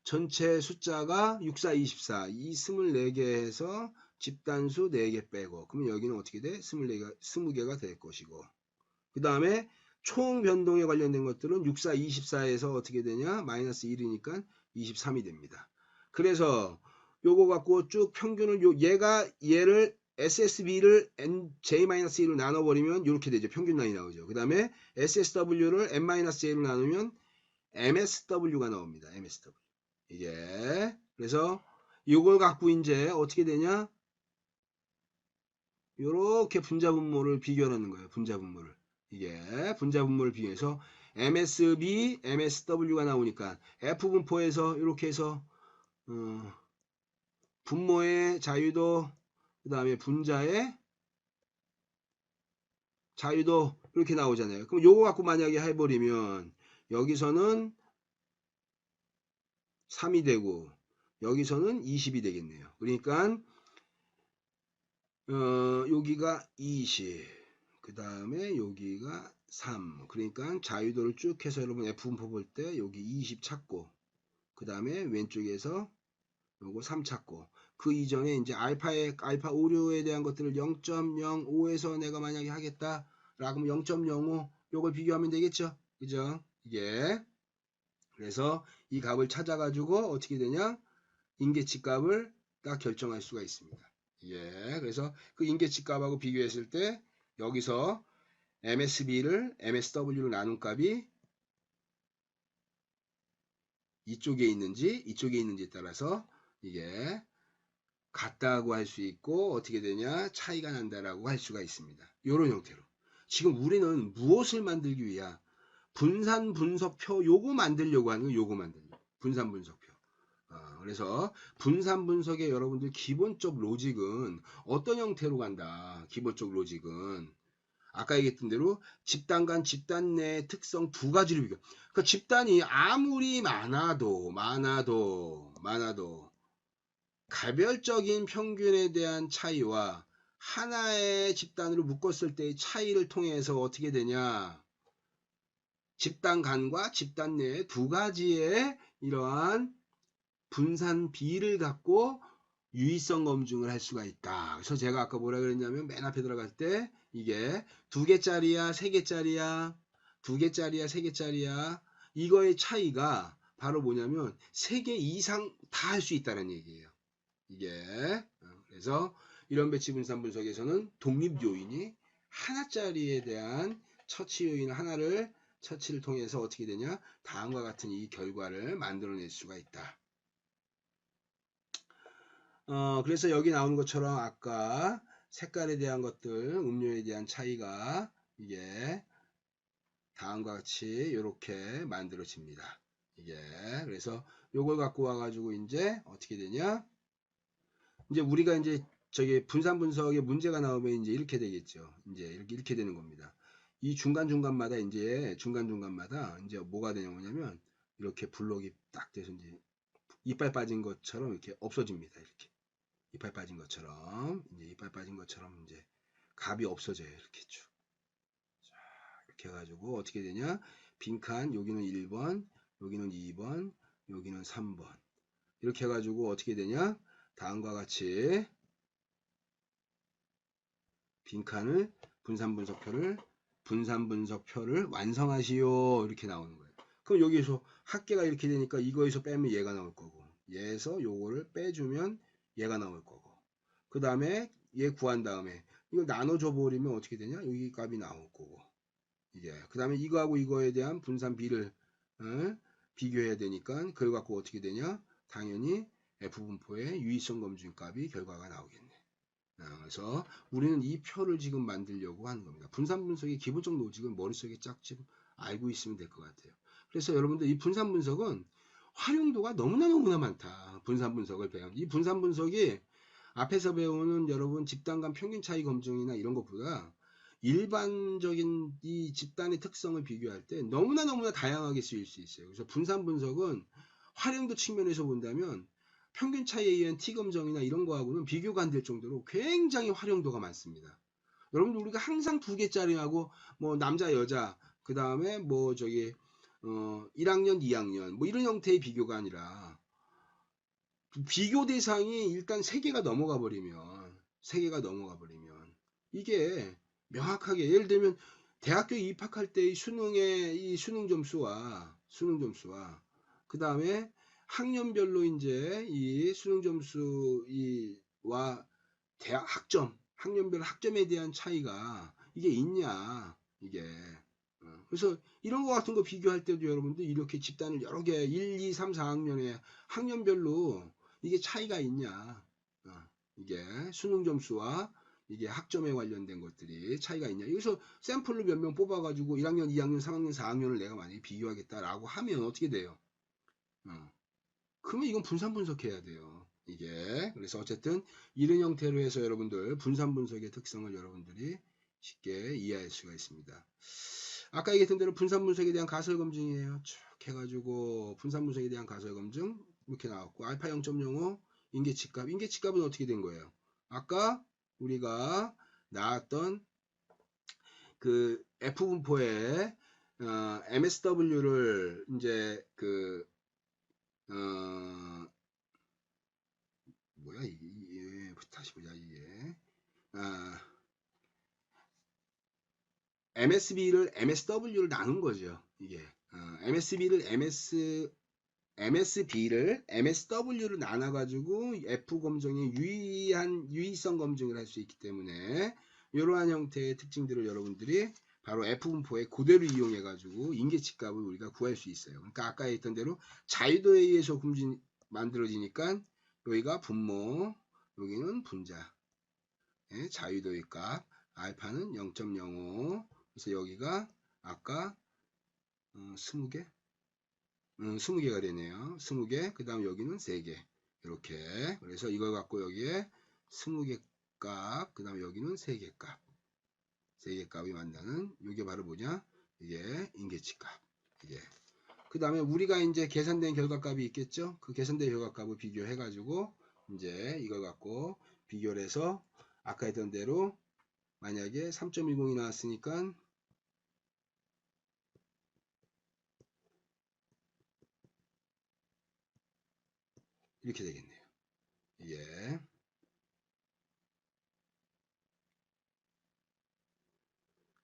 전체 숫자가 6, 4, 24 이 24개에서 집단수 4개 빼고 그러면 여기는 어떻게 돼? 20개가 될 것이고 그 다음에 총 변동에 관련된 것들은 6, 4, 24에서 어떻게 되냐? 마이너스 1이니까 23이 됩니다. 그래서 요거 갖고 쭉 평균을 얘를 SSB를 J-1로 나눠버리면 이렇게 되죠. 평균 라인이 나오죠. 그 다음에 SSW를 N-J로 나누면 MSW가 나옵니다. MSW. 이게. 그래서 이걸 갖고 이제 어떻게 되냐? 요렇게 분자분모를 비교하는 거예요. 분자분모를. 이게 분자분모를 비교해서 MSB, MSW가 나오니까 F분포에서 이렇게 해서 분모의 자유도 그 다음에 분자의 자유도 이렇게 나오잖아요. 그럼 요거 갖고 만약에 해버리면 여기서는 3이 되고 여기서는 20이 되겠네요. 그러니까 여기가 20, 그 다음에 여기가 3. 그러니까 자유도를 쭉 해서 여러분 F분포 볼 때 여기 20 찾고 그 다음에 왼쪽에서 요거 3 찾고 그 이전에 이제 알파 오류에 대한 것들을 0.05에서 내가 만약에 하겠다 라고 하면 0.05 요걸 비교하면 되겠죠. 그죠? 이게 그래서 이 값을 찾아가지고 어떻게 되냐? 인계치 값을 딱 결정할 수가 있습니다. 예, 그래서 그 인계치 값하고 비교했을 때 여기서 MSB를 MSW로 나눈 값이 이쪽에 있는지에 따라서 이게 같다고 할 수 있고 어떻게 되냐 차이가 난다라고 할 수가 있습니다. 이런 형태로 지금 우리는 무엇을 만들기 위한 분산 분석표 요거 만들려고 하는 거 요거 만들려고 분산 분석표. 그래서 분산 분석의 여러분들 기본적 로직은 어떤 형태로 간다. 기본적 로직은 아까 얘기했던 대로 집단 간 집단 내 특성 두 가지를 비교. 그러니까 집단이 아무리 많아도 가별적인 평균에 대한 차이와 하나의 집단으로 묶었을 때의 차이를 통해서 어떻게 되냐? 집단 간과 집단 내의 두 가지의 이러한 분산 비를 갖고 유의성 검증을 할 수가 있다. 그래서 제가 아까 뭐라 그랬냐면 맨 앞에 들어갈 때 이게 2개짜리야, 3개짜리야, 2개짜리야, 3개짜리야. 이거의 차이가 바로 뭐냐면 3개 이상 다 할 수 있다는 얘기예요. 이게 그래서 이런 배치 분산 분석에서는 독립 요인이 하나짜리에 대한 처치 요인 하나를 처치를 통해서 어떻게 되냐 다음과 같은 이 결과를 만들어낼 수가 있다. 그래서 여기 나오는 것처럼 아까 색깔에 대한 것들 음료에 대한 차이가 이게 다음과 같이 이렇게 만들어집니다. 이게 그래서 요걸 갖고 와가지고 이제 어떻게 되냐? 이제 우리가 이제 저기 분산 분석에 문제가 나오면 이제 이렇게 되겠죠. 이제 이렇게 되는 겁니다. 이 중간중간마다 이제 뭐가 되냐면 이렇게 블록이 딱 돼서 이제 이빨 빠진 것처럼 이렇게 없어집니다. 이렇게 이빨 빠진 것처럼 이제 값이 없어져요. 이렇게 쭉 이렇게 해가지고 어떻게 되냐? 빈칸 여기는 1번, 여기는 2번, 여기는 3번 이렇게 해가지고 어떻게 되냐? 다음과 같이 빈칸을 분산분석표를 완성하시오 이렇게 나오는 거예요. 그럼 여기서 합계가 이렇게 되니까 이거에서 빼면 얘가 나올 거고 얘에서 요거를 빼주면 얘가 나올 거고 그 다음에 얘 구한 다음에 이걸 나눠줘 버리면 어떻게 되냐? 여기 값이 나올 거고 이게 그 다음에 이거하고 이거에 대한 분산 비를 비교해야 되니까 그걸 갖고 어떻게 되냐? 당연히 F분포의 유의성 검증 값이 결과가 나오겠네. 그래서 우리는 이 표를 지금 만들려고 하는 겁니다. 분산 분석의 기본적 로직을 머릿속에 쫙 지금 알고 있으면 될 것 같아요. 그래서 여러분들 이 분산 분석은 활용도가 너무나 많다. 분산 분석을 배운 이 분산 분석이 앞에서 배우는 여러분 집단 간 평균 차이 검증이나 이런 것보다 일반적인 이 집단의 특성을 비교할 때 너무나 다양하게 쓰일 수 있어요. 그래서 분산 분석은 활용도 측면에서 본다면 평균 차이에 의한 T검정이나 이런 거하고는 비교가 안 될 정도로 굉장히 활용도가 많습니다. 여러분들 우리가 항상 2개짜리하고 뭐 남자 여자 그 다음에 뭐 저기 1학년 2학년 뭐 이런 형태의 비교가 아니라 비교 대상이 일단 3개가 넘어가 버리면 이게 명확하게 예를 들면 대학교 입학할 때의 수능의 이 수능 점수와 그 다음에 학년별로 이제 이 수능 점수와 대학 학년별 학점에 대한 차이가 이게 있냐 이게 그래서 이런 거 같은 거 비교할 때도 여러분들 이렇게 집단을 여러 개 1, 2, 3, 4학년에 학년별로 이게 차이가 있냐 이게 수능 점수와 이게 학점에 관련된 것들이 차이가 있냐 여기서 샘플로 몇 명 뽑아가지고 1학년, 2학년, 3학년, 4학년을 내가 만약에 비교하겠다라고 하면 어떻게 돼요? 그러면 이건 분산 분석해야 돼요. 이게 그래서 어쨌든 이런 형태로 해서 여러분들 분산 분석의 특성을 여러분들이 쉽게 이해할 수가 있습니다. 아까 얘기했던 대로 분산 분석에 대한 가설 검증이에요. 쭉 해가지고 분산 분석에 대한 가설 검증 이렇게 나왔고 알파 0.05 인계치값은 어떻게 된 거예요? 아까 우리가 나왔던 그 F분포에 MSW를 이제 뭐야 이게 다시 보자 이게 MSB를 MSW를 나눈 거죠 이게 MSB를 MSW를 나눠 가지고 F 검정에 유의성 검증을 할 수 있기 때문에 이러한 형태의 특징들을 여러분들이 바로 F분포에 그대로 이용해 가지고 인계치값을 우리가 구할 수 있어요. 그러니까 아까 했던 대로 자유도에 의해서 만들어지니까 여기가 분모 여기는 분자 자유도의 값 알파는 0.05 그래서 여기가 아까 20개 20개가 되네요. 20개 그 다음 여기는 3개 이렇게 그래서 이걸 갖고 여기에 20개 값 그 다음 여기는 3개 값 3개 값이 만나는 이게 바로 뭐냐 이게 인계치 값 이게 그 다음에 우리가 이제 계산된 결과값이 있겠죠. 그 계산된 결과값을 비교해 가지고 이제 이걸 갖고 비교를 해서 아까 했던 대로 만약에 3.10이 나왔으니까 이렇게 되겠네요. 이게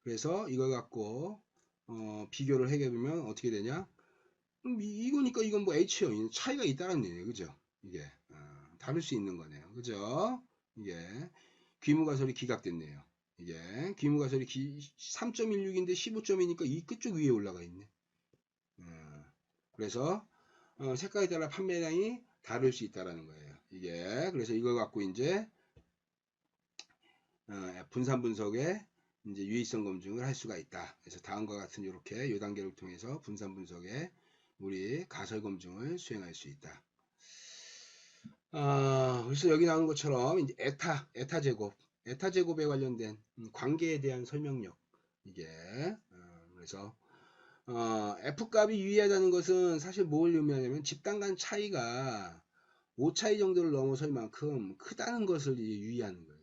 그래서 이걸 갖고 비교를 해보면 어떻게 되냐? 이거니까 이건 뭐 H요. 차이가 있다는 얘기예요. 그죠? 이게 다를 수 있는 거네요. 그죠? 이게 귀무가설이 기각됐네요. 이게 귀무가설이 3.16인데 15점이니까 이 끝쪽 위에 올라가 있네. 그래서 색깔에 따라 판매량이 다를 수 있다라는 거예요. 이게 그래서 이걸 갖고 이제 분산 분석에 이제 유의성 검증을 할 수가 있다. 그래서 다음과 같은 이렇게 요 단계를 통해서 분산 분석에 우리 가설 검증을 수행할 수 있다. 그래서 여기 나오는 것처럼 이제 에타 제곱에 관련된 관계에 대한 설명력 이게 그래서 F 값이 유의하다는 것은 사실 뭘 의미하냐면 집단 간 차이가 오차이 정도를 넘어설 만큼 크다는 것을 유의하는 거예요.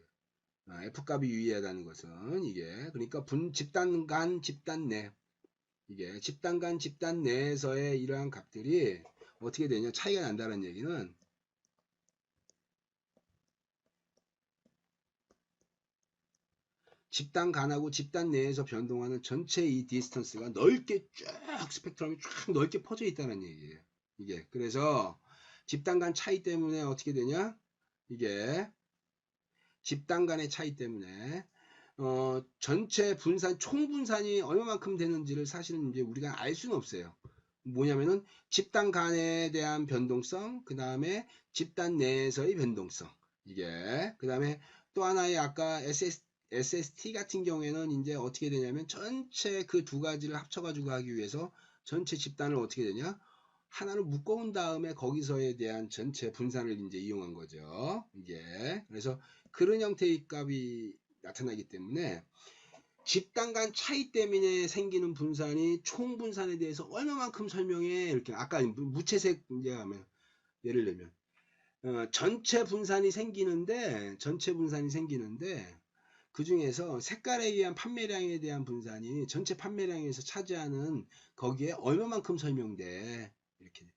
F 값이 유의하다는 것은 이게 그러니까 집단 간 집단 내 이게 집단 간 집단 내에서의 이러한 값들이 어떻게 되냐 차이가 난다는 얘기는 집단 간하고 집단 내에서 변동하는 전체 이 디스턴스가 넓게 쫙 스펙트럼이 쫙 넓게 퍼져 있다는 얘기예요. 이게 그래서 집단 간 차이 때문에 어떻게 되냐? 이게 집단 간의 차이 때문에 전체 분산 총 분산이 얼마만큼 되는지를 사실은 이제 우리가 알 수는 없어요. 뭐냐면은 집단 간에 대한 변동성, 그 다음에 집단 내에서의 변동성, 이게 그 다음에 또 하나의 아까 SST 같은 경우에는 이제 어떻게 되냐면 전체 그 두 가지를 합쳐가지고 하기 위해서 전체 집단을 어떻게 되냐? 하나로 묶어온 다음에 거기서에 대한 전체 분산을 이제 이용한 거죠. 이게 그래서 그런 형태의 값이 나타나기 때문에 집단 간 차이 때문에 생기는 분산이 총 분산에 대해서 얼마만큼 설명해 이렇게 아까 무채색 이제 하면 예를 들면 전체 분산이 생기는데 그 중에서 색깔에 의한 판매량에 대한 분산이 전체 판매량에서 차지하는 거기에 얼마만큼 설명돼 이렇게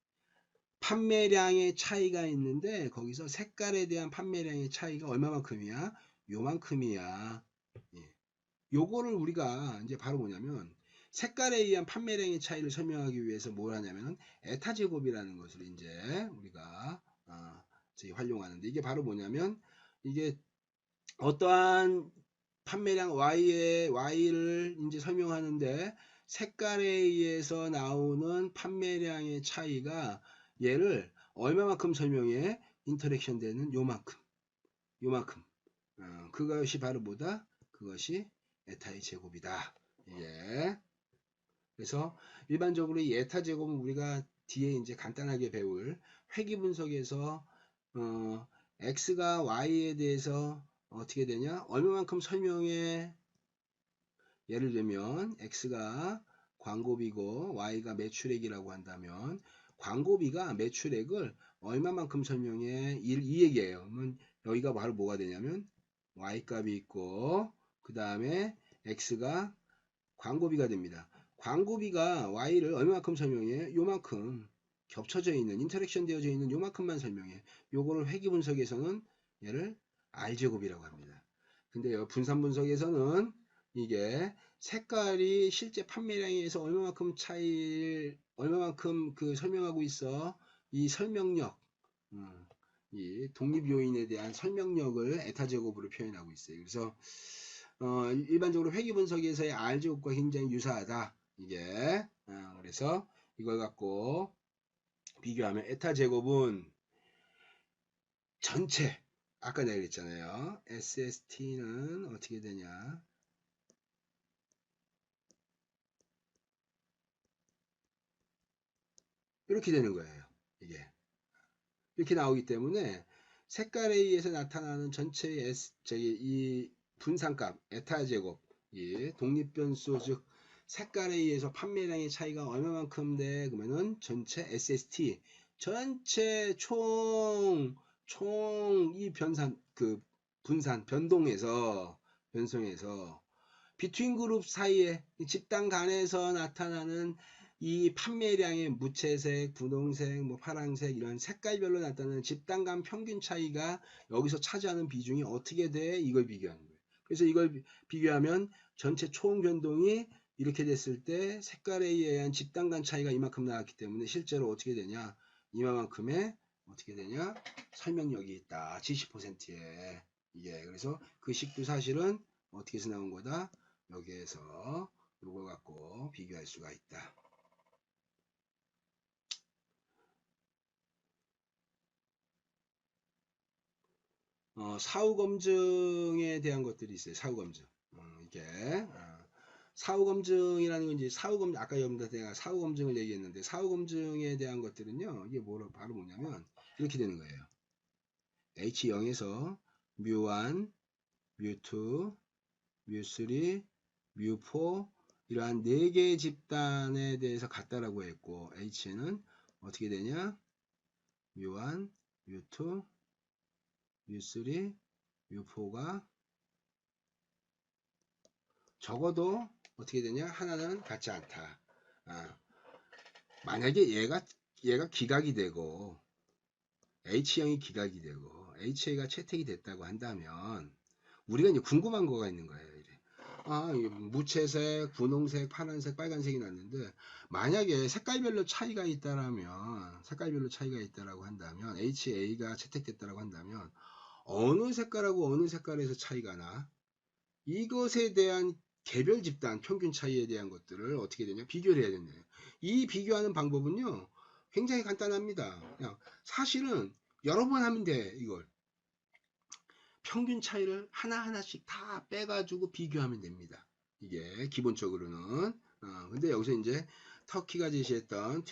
판매량의 차이가 있는데 거기서 색깔에 대한 판매량의 차이가 얼마만큼이야? 요만큼이야. 예. 요거를 우리가 이제 바로 뭐냐면 색깔에 의한 판매량의 차이를 설명하기 위해서 뭘 하냐면 에타 제곱이라는 것을 이제 우리가 활용하는데 이게 바로 뭐냐면 이게 어떠한 판매량 Y를 이제 설명하는데 색깔에 의해서 나오는 판매량의 차이가 얘를 얼마만큼 설명해? 인터랙션 되는 요만큼. 그것이 바로 뭐다? 그것이 에타의 제곱이다. 예. 그래서 일반적으로 이 에타 제곱은 우리가 뒤에 이제 간단하게 배울 회귀 분석에서 x가 y에 대해서 어떻게 되냐? 얼마만큼 설명해? 예를 들면 x가 광고비고 y가 매출액이라고 한다면 광고비가 매출액을 얼마만큼 설명해? 이 얘기예요. 그러면 여기가 바로 뭐가 되냐면 y값이 있고 그 다음에 x가 광고비가 됩니다. 광고비가 y를 얼마만큼 설명해? 요만큼 겹쳐져 있는 인터랙션 되어져 있는 요만큼만 설명해. 요거를 회귀 분석에서는 얘를 r제곱이라고 합니다. 근데요 분산 분석에서는 이게 색깔이 실제 판매량에 의해서 얼마만큼 그 설명하고 있어. 이 설명력 이 독립 요인에 대한 설명력을 에타 제곱으로 표현하고 있어요. 그래서 일반적으로 회귀 분석에서의 R 제곱과 굉장히 유사하다. 이게 그래서 이걸 갖고 비교하면 에타 제곱은 전체 아까 내가 그랬잖아요. SST는 어떻게 되냐? 이렇게 되는 거예요. 이게 이렇게 나오기 때문에 색깔에 의해서 나타나는 전체의 이 분산값 에타 제곱 이 독립변수 즉 색깔에 의해서 판매량의 차이가 얼마만큼 돼? 그러면은 전체 SST 전체 총 이 분산 변동에서 비트윈 그룹 사이에 집단 간에서 나타나는 이 판매량의 무채색, 분홍색, 뭐 파랑색 이런 색깔별로 나타나는 집단 간 평균 차이가 여기서 차지하는 비중이 어떻게 돼? 이걸 비교하는 거예요. 그래서 이걸 비교하면 전체 총 변동이 이렇게 됐을 때 색깔에 의한 집단 간 차이가 이만큼 나왔기 때문에 실제로 어떻게 되냐? 이만큼의 어떻게 되냐? 설명력이 있다. 70%에 이게 그래서 그 식도 사실은 어떻게 해서 나온 거다? 여기에서 이걸 갖고 비교할 수가 있다. 사후 검증에 대한 것들이 있어요. 사후 검증. 이게 사후 검증이라는 건 이제 사후 검증, 아까 여러분들 내가 사후 검증을 얘기했는데, 사후 검증에 대한 것들은요, 이게 바로 뭐냐면 이렇게 되는 거예요. H0에서 뮤1, 뮤2, 뮤3, 뮤4 이러한 4개의 집단에 대해서 같다라고 했고, H는 어떻게 되냐? 뮤1, 뮤2, 뮤3, 뮤4가 적어도 어떻게 되냐? 하나는 같지 않다. 만약에 얘가 기각이 되고 H형이 기각이 되고 HA가 채택이 됐다고 한다면 우리가 이제 궁금한 거가 있는 거예요. 무채색, 분홍색, 파란색, 빨간색이 났는데 만약에 색깔별로 차이가 있다라고 한다면 HA가 채택됐다라고 한다면 어느 색깔하고 어느 색깔에서 차이가 나? 이것에 대한 개별 집단 평균 차이에 대한 것들을 어떻게 되냐? 비교를 해야 된대요. 이 비교하는 방법은요. 굉장히 간단합니다. 그냥 사실은 여러 번 하면 돼. 이걸. 평균 차이를 하나하나씩 다 빼가지고 비교하면 됩니다. 이게 기본적으로는. 근데 여기서 이제 터키가 제시했던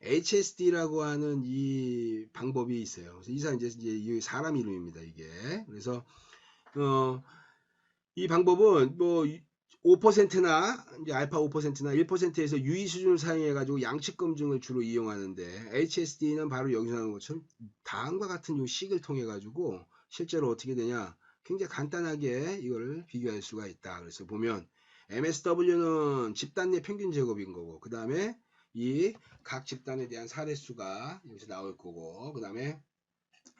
HSD라고 하는 이 방법이 있어요. 그래서 이제 사람 이름입니다. 이게. 그래서 이 방법은 뭐 5%나 이제 알파 5%나 1%에서 유의 수준을 사용해 가지고 양측 검증을 주로 이용하는데 HSD는 바로 여기서 나오는 것처럼 다음과 같은 요 식을 통해 가지고 실제로 어떻게 되냐 굉장히 간단하게 이거를 비교할 수가 있다. 그래서 보면 MSW는 집단 내 평균 제곱인 거고 그 다음에 이 각 집단에 대한 사례수가 여기서 나올 거고 그 다음에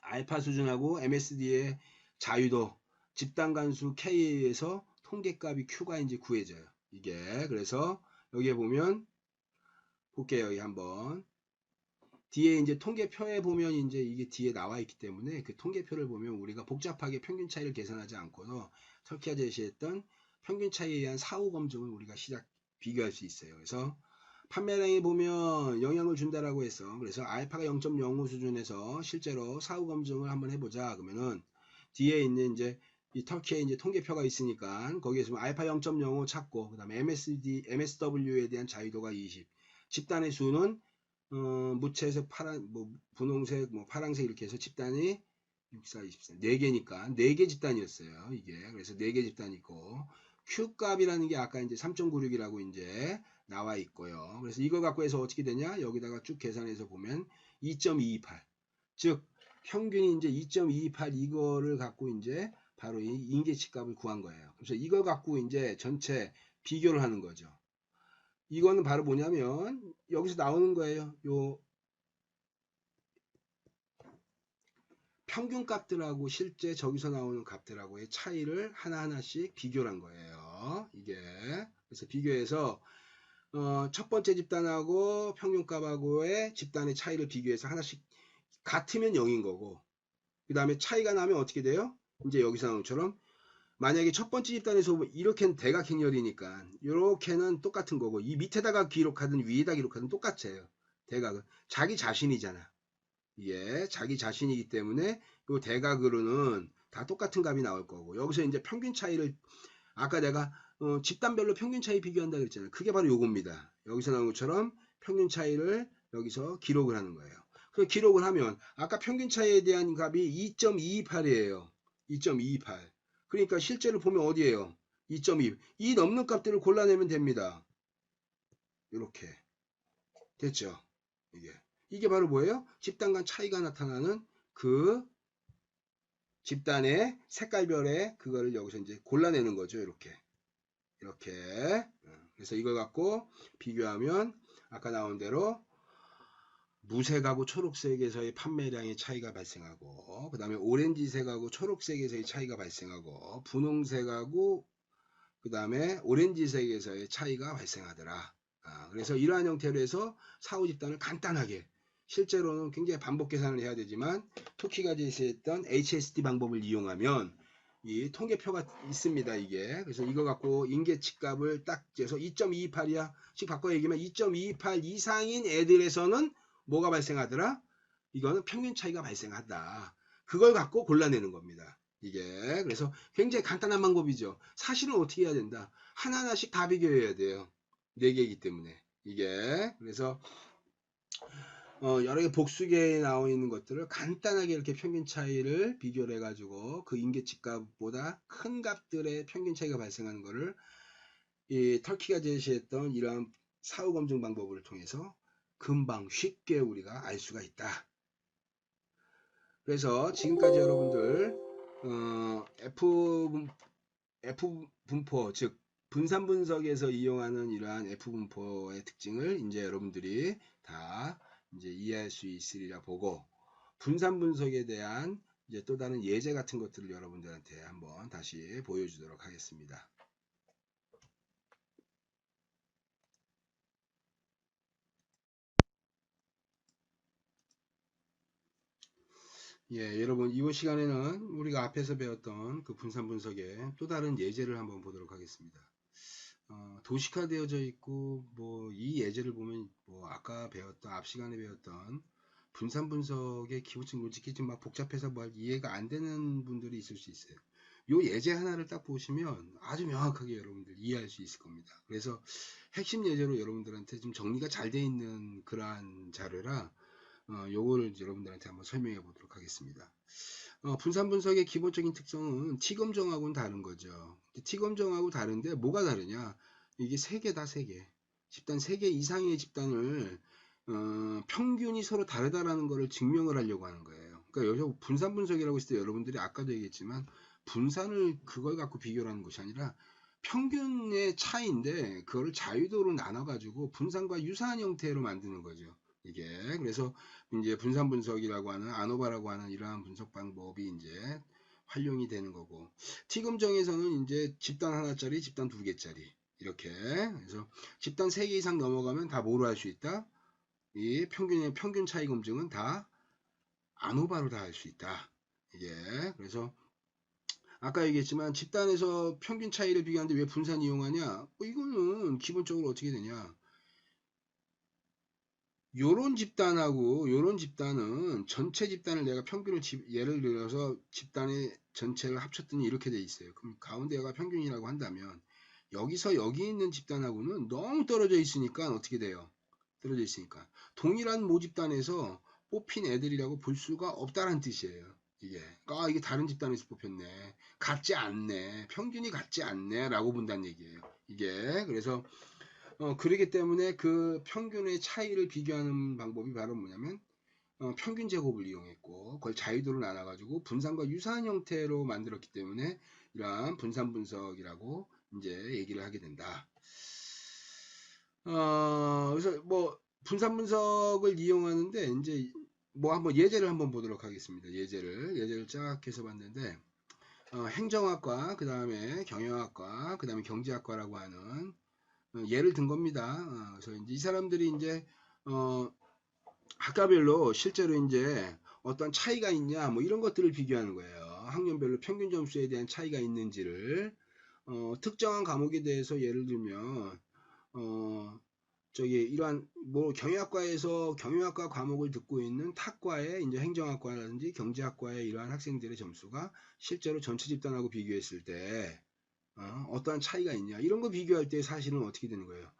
알파 수준하고 MSD의 자유도 집단 간수 K에서 통계값이 Q가 이제 구해져요. 이게 그래서 여기에 보면 볼게요. 여기 한번 뒤에 이제 통계표에 보면 이제 이게 뒤에 나와 있기 때문에 그 통계표를 보면 우리가 복잡하게 평균 차이를 계산하지 않고도 터키가 제시했던 평균 차이에 의한 사후 검증을 우리가 비교할 수 있어요. 그래서 판매량에 보면 영향을 준다라고 해서 그래서 알파가 0.05 수준에서 실제로 사후 검증을 한번 해보자. 그러면은 뒤에 있는 이제 이 터키에 이제 통계표가 있으니까 거기에서 알파 0.05 찾고 그다음에 MSW에 대한 자유도가 20. 집단의 수는 무채색, 분홍색, 파란색 이렇게 해서 집단이 6, 4, 24, 4개니까 4개 집단이었어요. 이게 그래서 4개 집단이 있고 Q 값이라는 게 아까 이제 3.96이라고 이제 나와 있고요. 그래서 이걸 갖고 해서 어떻게 되냐? 여기다가 쭉 계산해서 보면 2.228. 즉 평균이 이제 2.228 이거를 갖고 이제 바로 이 인계치 값을 구한 거예요. 그래서 이걸 갖고 이제 전체 비교를 하는 거죠. 이거는 바로 뭐냐면 여기서 나오는 거예요. 요 평균 값들하고 실제 저기서 나오는 값들하고의 차이를 하나하나씩 비교를 한 거예요. 이게 그래서 비교해서 첫 번째 집단하고 평균값하고의 집단의 차이를 비교해서 하나씩 같으면 0인 거고 그 다음에 차이가 나면 어떻게 돼요? 이제 여기서 나온 것처럼 만약에 첫 번째 집단에서 이렇게는 대각행렬이니까 이렇게는 똑같은 거고 이 밑에다가 기록하든 위에다 기록하든 똑같아요. 대각은 자기 자신이잖아. 이게 자기 자신이기 때문에 이 대각으로는 다 똑같은 값이 나올 거고 여기서 이제 평균 차이를 아까 내가 집단별로 평균 차이 비교한다 그랬잖아요. 그게 바로 요겁니다. 여기서 나온 것처럼 평균 차이를 여기서 기록을 하는 거예요. 그 기록을 하면 아까 평균 차이에 대한 값이 2.228이에요. 2.228. 그러니까 실제로 보면 어디에요? 2.2. 이 넘는 값들을 골라내면 됩니다. 이렇게 됐죠? 이게 바로 뭐예요? 집단 간 차이가 나타나는 그 집단의 색깔별의 그거를 여기서 이제 골라내는 거죠. 이렇게. 그래서 이걸 갖고 비교하면 아까 나온 대로 무색하고 초록색에서의 판매량의 차이가 발생하고 그 다음에 오렌지색하고 초록색에서의 차이가 발생하고 분홍색하고 그 다음에 오렌지색에서의 차이가 발생하더라. 그래서 이러한 형태로 해서 사후 집단을 간단하게 실제로는 굉장히 반복 계산을 해야 되지만 터키가 제시했던 HSD 방법을 이용하면 이 통계표가 있습니다. 이게 그래서 이거 갖고 인계치 값을 딱 재서 2.228이야 씩 바꿔 얘기하면 2.228 이상인 애들에서는 뭐가 발생하더라? 이거는 평균 차이가 발생한다. 그걸 갖고 골라내는 겁니다. 이게 그래서 굉장히 간단한 방법이죠. 사실은 어떻게 해야 된다. 하나하나씩 다 비교해야 돼요. 4개이기 때문에 이게 그래서 여러 개 복수계에 나와 있는 것들을 간단하게 이렇게 평균 차이를 비교를 해가지고 그 임계치 값보다 큰 값들의 평균 차이가 발생하는 것을 이 터키가 제시했던 이러한 사후 검증 방법을 통해서 금방 쉽게 우리가 알 수가 있다. 그래서 지금까지 여러분들 F 분포 즉 분산 분석에서 이용하는 이러한 F 분포의 특징을 이제 여러분들이 다 이제 이해할 수 있으리라 보고 분산 분석에 대한 이제 또 다른 예제 같은 것들을 여러분들한테 한번 다시 보여주도록 하겠습니다. 예, 여러분 이번 시간에는 우리가 앞에서 배웠던 그 분산 분석의 또 다른 예제를 한번 보도록 하겠습니다. 도식화되어져 있고 뭐 이 예제를 보면 뭐 아까 배웠던 앞 시간에 배웠던 분산 분석의 기본적 로직이 좀 막 복잡해서 뭐 이해가 안 되는 분들이 있을 수 있어요. 요 예제 하나를 딱 보시면 아주 명확하게 여러분들 이해할 수 있을 겁니다. 그래서 핵심 예제로 여러분들한테 좀 정리가 잘 돼 있는 그러한 자료라 요거를 여러분들한테 한번 설명해 보도록 하겠습니다. 분산 분석의 기본적인 특성은 T검정하고는 다른 거죠. T검정하고 다른데 뭐가 다르냐? 이게 3개다 3개. 집단 3개 이상의 집단을 평균이 서로 다르다라는 것을 증명을 하려고 하는 거예요. 그러니까 여기서 분산 분석이라고 했을 때 여러분들이 아까도 얘기했지만 분산을 그걸 갖고 비교를 하는 것이 아니라 평균의 차이인데 그거를 자유도로 나눠 가지고 분산과 유사한 형태로 만드는 거죠. 이게 그래서 이제 분산 분석이라고 하는 아노바라고 하는 이러한 분석 방법이 이제 활용이 되는 거고 T검정에서는 이제 집단 하나짜리 집단 2개짜리 이렇게 그래서 집단 3개 이상 넘어가면 다 뭐로 할 수 있다. 이 평균 차이 검증은 다 아노바로 다 할 수 있다. 이게 그래서 아까 얘기했지만 집단에서 평균 차이를 비교하는데 왜 분산 이용하냐? 이거는 기본적으로 어떻게 되냐? 요런 집단하고 요런 집단은 전체 집단을 내가 평균을 예를 들어서 집단의 전체를 합쳤더니 이렇게 돼 있어요. 그럼 가운데가 평균이라고 한다면 여기서 여기 있는 집단하고는 너무 떨어져 있으니까 어떻게 돼요? 떨어져 있으니까 동일한 모집단에서 뽑힌 애들이라고 볼 수가 없다는 뜻이에요. 이게 이게 다른 집단에서 뽑혔네, 같지 않네, 평균이 같지 않네 라고 본다는 얘기예요. 이게 그래서 그러기 때문에 그 평균의 차이를 비교하는 방법이 바로 뭐냐면 평균 제곱을 이용했고 그걸 자유도로 나눠가지고 분산과 유사한 형태로 만들었기 때문에 이러한 분산 분석이라고 이제 얘기를 하게 된다. 그래서 뭐 분산 분석을 이용하는데 이제 뭐 한번 예제를 한번 보도록 하겠습니다. 예제를 쫙 해서 봤는데 행정학과 그 다음에 경영학과 그 다음에 경제학과라고 하는 예를 든 겁니다. 그래서 이제 이 사람들이 이제 학과별로 실제로 이제 어떤 차이가 있냐 뭐 이런 것들을 비교하는 거예요. 학년별로 평균 점수에 대한 차이가 있는지를 특정한 과목에 대해서 예를 들면 이러한 뭐 경영학과에서 경영학과 과목을 듣고 있는 탁과의 이제 행정학과라든지 경제학과의 이러한 학생들의 점수가 실제로 전체 집단하고 비교했을 때 어떠한 차이가 있냐 이런 거 비교할 때 사실은 어떻게 되는 거예요.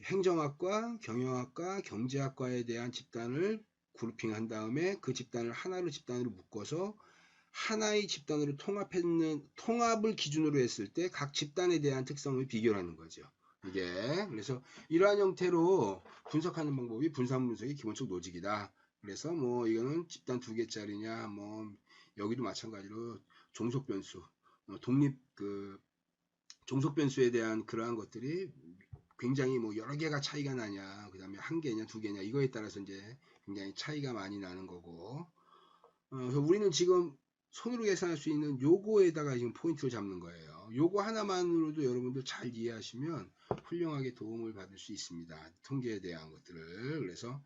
행정학과, 경영학과, 경제학과에 대한 집단을 그룹핑한 다음에 그 집단을 하나로 집단으로 묶어서 하나의 집단으로 통합을 기준으로 했을 때 각 집단에 대한 특성을 비교하는 거죠. 이게 그래서 이러한 형태로 분석하는 방법이 분산 분석의 기본적 노직이다. 그래서 뭐 이거는 집단 2개짜리냐 뭐 여기도 마찬가지로 종속 변수, 독립 종속 변수에 대한 그러한 것들이 굉장히 뭐 여러 개가 차이가 나냐, 그 다음에 한 개냐, 2개냐, 이거에 따라서 이제 굉장히 차이가 많이 나는 거고, 그래서 우리는 지금 손으로 계산할 수 있는 요거에다가 지금 포인트를 잡는 거예요. 요거 하나만으로도 여러분들 잘 이해하시면 훌륭하게 도움을 받을 수 있습니다. 통계에 대한 것들을. 그래서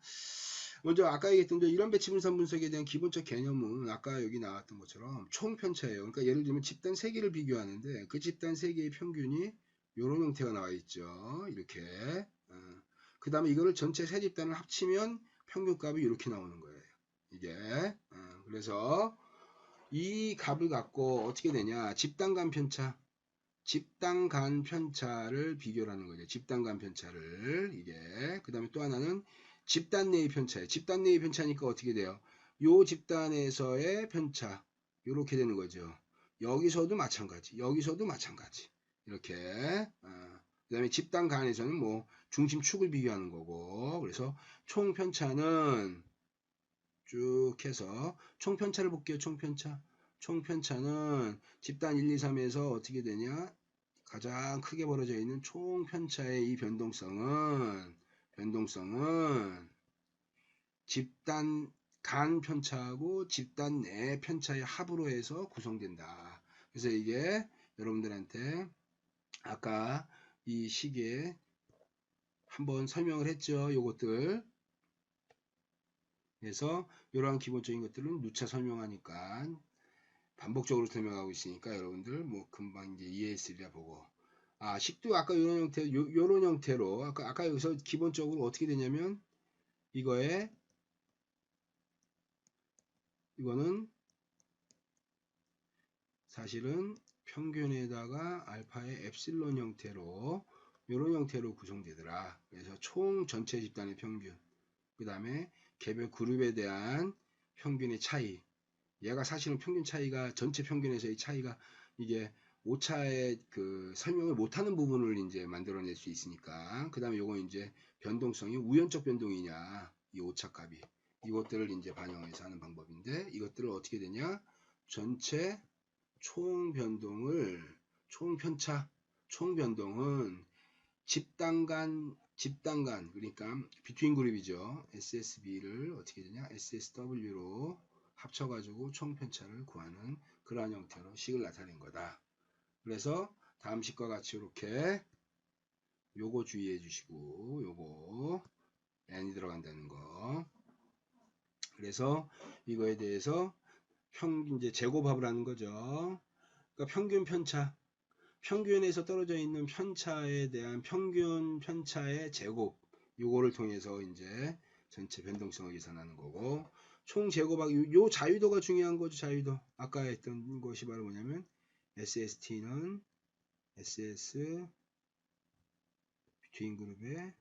먼저 아까 얘기했던 이런 배치 분산 분석에 대한 기본적 개념은 아까 여기 나왔던 것처럼 총편차예요. 그러니까 예를 들면 집단 3개를 비교하는데 그 집단 3개의 평균이 이런 형태가 나와 있죠. 이렇게. 그 다음에 이거를 전체 세 집단을 합치면 평균값이 이렇게 나오는 거예요. 이게. 그래서 이 값을 갖고 어떻게 되냐? 집단 간 편차. 집단 간 편차를 비교하는 거죠. 집단 간 편차를. 이게. 그 다음에 또 하나는 집단 내의 편차예요. 집단 내의 편차니까 어떻게 돼요? 요 집단에서의 편차. 요렇게 되는 거죠. 여기서도 마찬가지. 여기서도 마찬가지. 이렇게. 그 다음에 집단 간에서는 뭐 중심축을 비교하는 거고. 그래서 총 편차는 쭉 해서 총 편차를 볼게요. 총 편차. 총 편차는 집단 1, 2, 3에서 어떻게 되냐? 가장 크게 벌어져 있는 총 편차의 이 변동성은 집단 간 편차하고 집단 내 편차의 합으로 해서 구성된다. 그래서 이게 여러분들한테 아까 이 시기에 한번 설명을 했죠. 요것들. 그래서 이러한 기본적인 것들은 누차 설명하니까 반복적으로 설명하고 있으니까 여러분들 뭐 금방 이제 이해했으리라 보고. 식도 아까 요런 형태로 아까 여기서 기본적으로 어떻게 되냐면 이거는 사실은 평균에다가 알파의 엡실론 형태로 요런 형태로 구성되더라. 그래서 총 전체 집단의 평균, 그 다음에 개별 그룹에 대한 평균의 차이. 얘가 사실은 평균 차이가 전체 평균에서의 차이가 이게 오차의 그 설명을 못하는 부분을 이제 만들어낼 수 있으니까. 그 다음에 요건 이제 변동성이 우연적 변동이냐, 이 오차값이 이것들을 이제 반영해서 하는 방법인데, 이것들을 어떻게 되냐? 전체 총 변동을 총 편차, 총 변동은 집단 간 그러니까 비트윈 그룹이죠. SSB를 어떻게 되냐? SSW로 합쳐가지고 총 편차를 구하는 그러한 형태로 식을 나타낸 거다. 그래서 다음 식과 같이 이렇게 요거 주의해 주시고, 요거 n이 들어간다는 거. 그래서 이거에 대해서 이제 제곱합을 하는 거죠. 그러니까 평균 편차, 평균에서 떨어져 있는 편차에 대한 평균 편차의 제곱, 요거를 통해서 이제 전체 변동성을 계산하는 거고, 총 제곱하기, 요 자유도가 중요한 거죠. 자유도. 아까 했던 것이 바로 뭐냐면 SST는 SS 비트윈 그룹에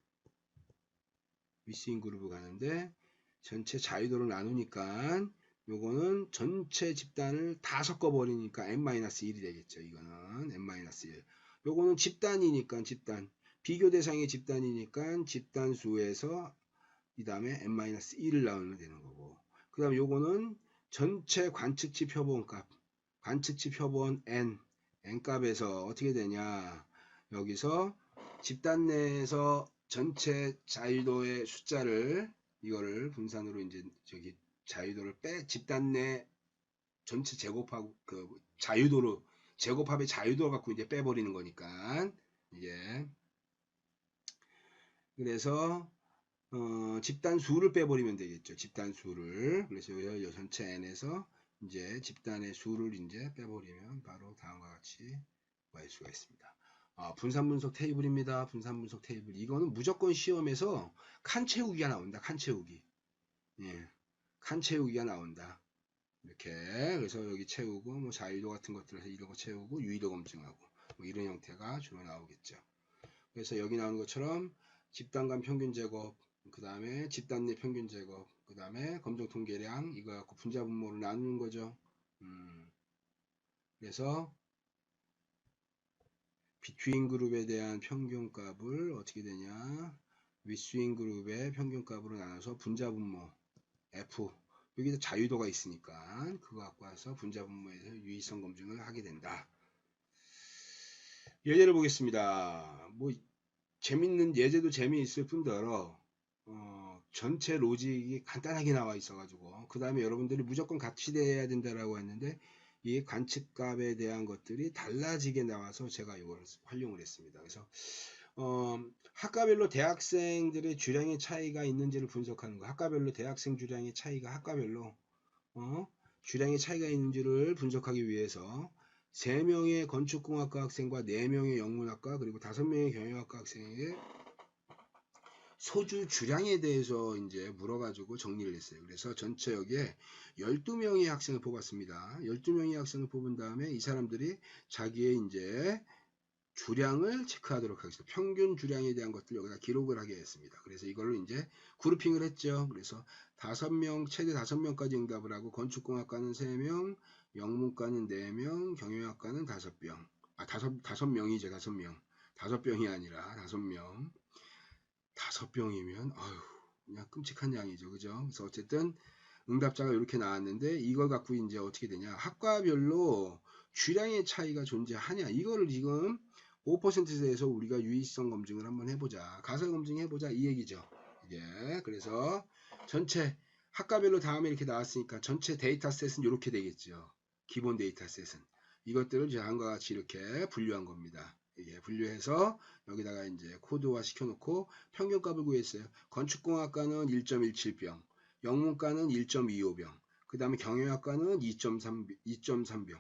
위스인 그룹을 가는데, 전체 자유도를 나누니까 요거는 전체 집단을 다 섞어버리니까 n-1이 되겠죠. 이거는 n-1. 요거는 집단이니까 집단. 비교 대상의 집단이니까 집단수에서 이 다음에 n-1을 나누면 되는 거고. 그 다음에 요거는 전체 관측치 표본값. 관측치 표본 n. n값에서 어떻게 되냐. 여기서 집단 내에서 전체 자유도의 숫자를 이거를 분산으로 이제 저기 자유도를 집단 내 전체 제곱하고 그 자유도로 제곱합의 자유도를 갖고 이제 빼버리는 거니까 이게 그래서 집단 수를 빼버리면 되겠죠. 집단 수를. 그래서 요 전체 n에서 이제 집단의 수를 이제 빼버리면 바로 다음과 같이 구할 수가 있습니다. 분산 분석 테이블입니다. 분산 분석 테이블. 이거는 무조건 시험에서 칸 채우기가 나온다. 칸 채우기. 예. 칸 채우기가 나온다. 이렇게. 그래서 여기 채우고, 뭐 자유도 같은 것들에서 이런 거 채우고, 유의도 검증하고, 뭐 이런 형태가 주로 나오겠죠. 그래서 여기 나오는 것처럼 집단 간 평균 제곱, 그 다음에 집단 내 평균 제곱, 그 다음에 검정 통계량, 이거 갖고 분자 분모를 나누는 거죠. 그래서 비트윈 그룹에 대한 평균값을 어떻게 되냐, 위스인 그룹의 평균값으로 나눠서 분자 분모 F, 여기도 자유도가 있으니까 그거 갖고 와서 분자 분모에서 유의성 검증을 하게 된다. 예제를 보겠습니다. 뭐 재밌는 예제도 재미있을 뿐더러 전체 로직이 간단하게 나와 있어가지고 그 다음에 여러분들이 무조건 같이 돼야 된다라고 했는데 이 관측값에 대한 것들이 달라지게 나와서 제가 이걸 활용을 했습니다. 그래서 학과별로 대학생들의 주량의 차이가 있는지를 분석하는 거. 학과별로 대학생 주량의 차이가 학과별로 주량의 차이가 있는지를 분석하기 위해서 3명의 건축공학과 학생과 4명의 영문학과 그리고 5명의 경영학과 학생에게 소주 주량에 대해서 이제 물어가지고 정리를 했어요. 그래서 전체 여기에 12명의 학생을 뽑았습니다. 12명의 학생을 뽑은 다음에 이 사람들이 자기의 이제 주량을 체크하도록 하겠습니다. 평균 주량에 대한 것들 여기다 기록을 하게 했습니다. 그래서 이걸로 이제 그룹핑을 했죠. 그래서 5명, 최대 5명까지 응답을 하고 건축공학과는 3명, 영문과는 4명, 경영학과는 5명. 아, 5명이죠. 5명. 5병이 아니라 5명. 5병이면 아유, 그냥 끔찍한 양이죠. 그죠? 그래서 어쨌든 응답자가 이렇게 나왔는데 이걸 갖고 이제 어떻게 되냐? 학과별로 주량의 차이가 존재하냐? 이거를 지금 5%에서 우리가 유의성 검증을 한번 해보자. 가설 검증해보자. 이 얘기죠. 이게 그래서 전체 학과별로 다음에 이렇게 나왔으니까 전체 데이터셋은 이렇게 되겠죠. 기본 데이터셋은. 이것들을 다음과 같이 이렇게 분류한 겁니다. 이게 분류해서 여기다가 이제 코드화 시켜놓고 평균값을 구했어요. 건축공학과는 1.17병, 영문과는 1.25병, 그 다음에 경영학과는 2.3병.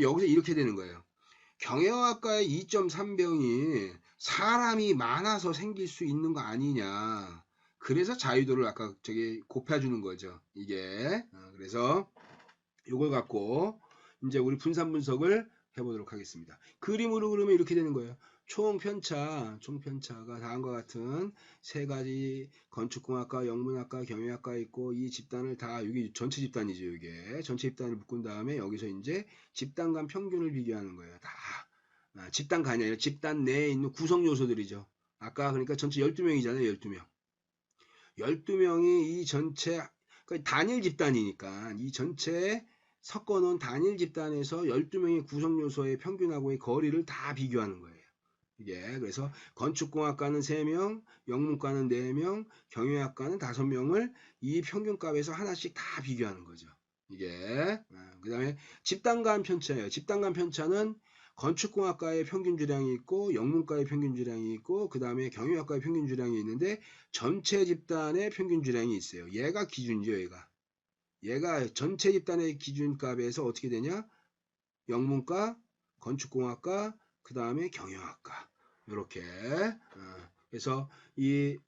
여기서 이렇게 되는 거예요. 경영학과의 2.3병이 사람이 많아서 생길 수 있는 거 아니냐. 그래서 자유도를 아까 저기 곱해주는 거죠. 이게. 그래서 이걸 갖고 이제 우리 분산 분석을 해보도록 하겠습니다. 그림으로 그러면 이렇게 되는 거예요. 총편차가 다음과 같은 세 가지 건축공학과, 영문학과, 경영학과 있고 이 집단을 다 여기 전체 집단이죠. 이게 전체 집단을 묶은 다음에 여기서 이제 집단 간 평균을 비교하는 거예요. 다 집단 간이 아니라 집단 내에 있는 구성 요소들이죠. 아까 그러니까 전체 12명이잖아요. 12명. 12명이 이 전체 그러니까 단일 집단이니까 이 전체 섞어놓은 단일 집단에서 12명의 구성 요소의 평균하고의 거리를 다 비교하는 거예요. 이게 그래서 건축공학과는 3명, 영문과는 4명, 경영학과는 5명을 이 평균값에서 하나씩 다 비교하는 거죠. 이게 그 다음에 집단 간 편차예요. 집단 간 편차는 건축공학과의 평균 주량이 있고 영문과의 평균 주량이 있고 그 다음에 경영학과의 평균 주량이 있는데 전체 집단의 평균 주량이 있어요. 얘가 기준이죠. 얘가 전체 집단의 기준값에서 어떻게 되냐? 영문과, 건축공학과, 그 다음에 경영학과 이렇게 그래서 이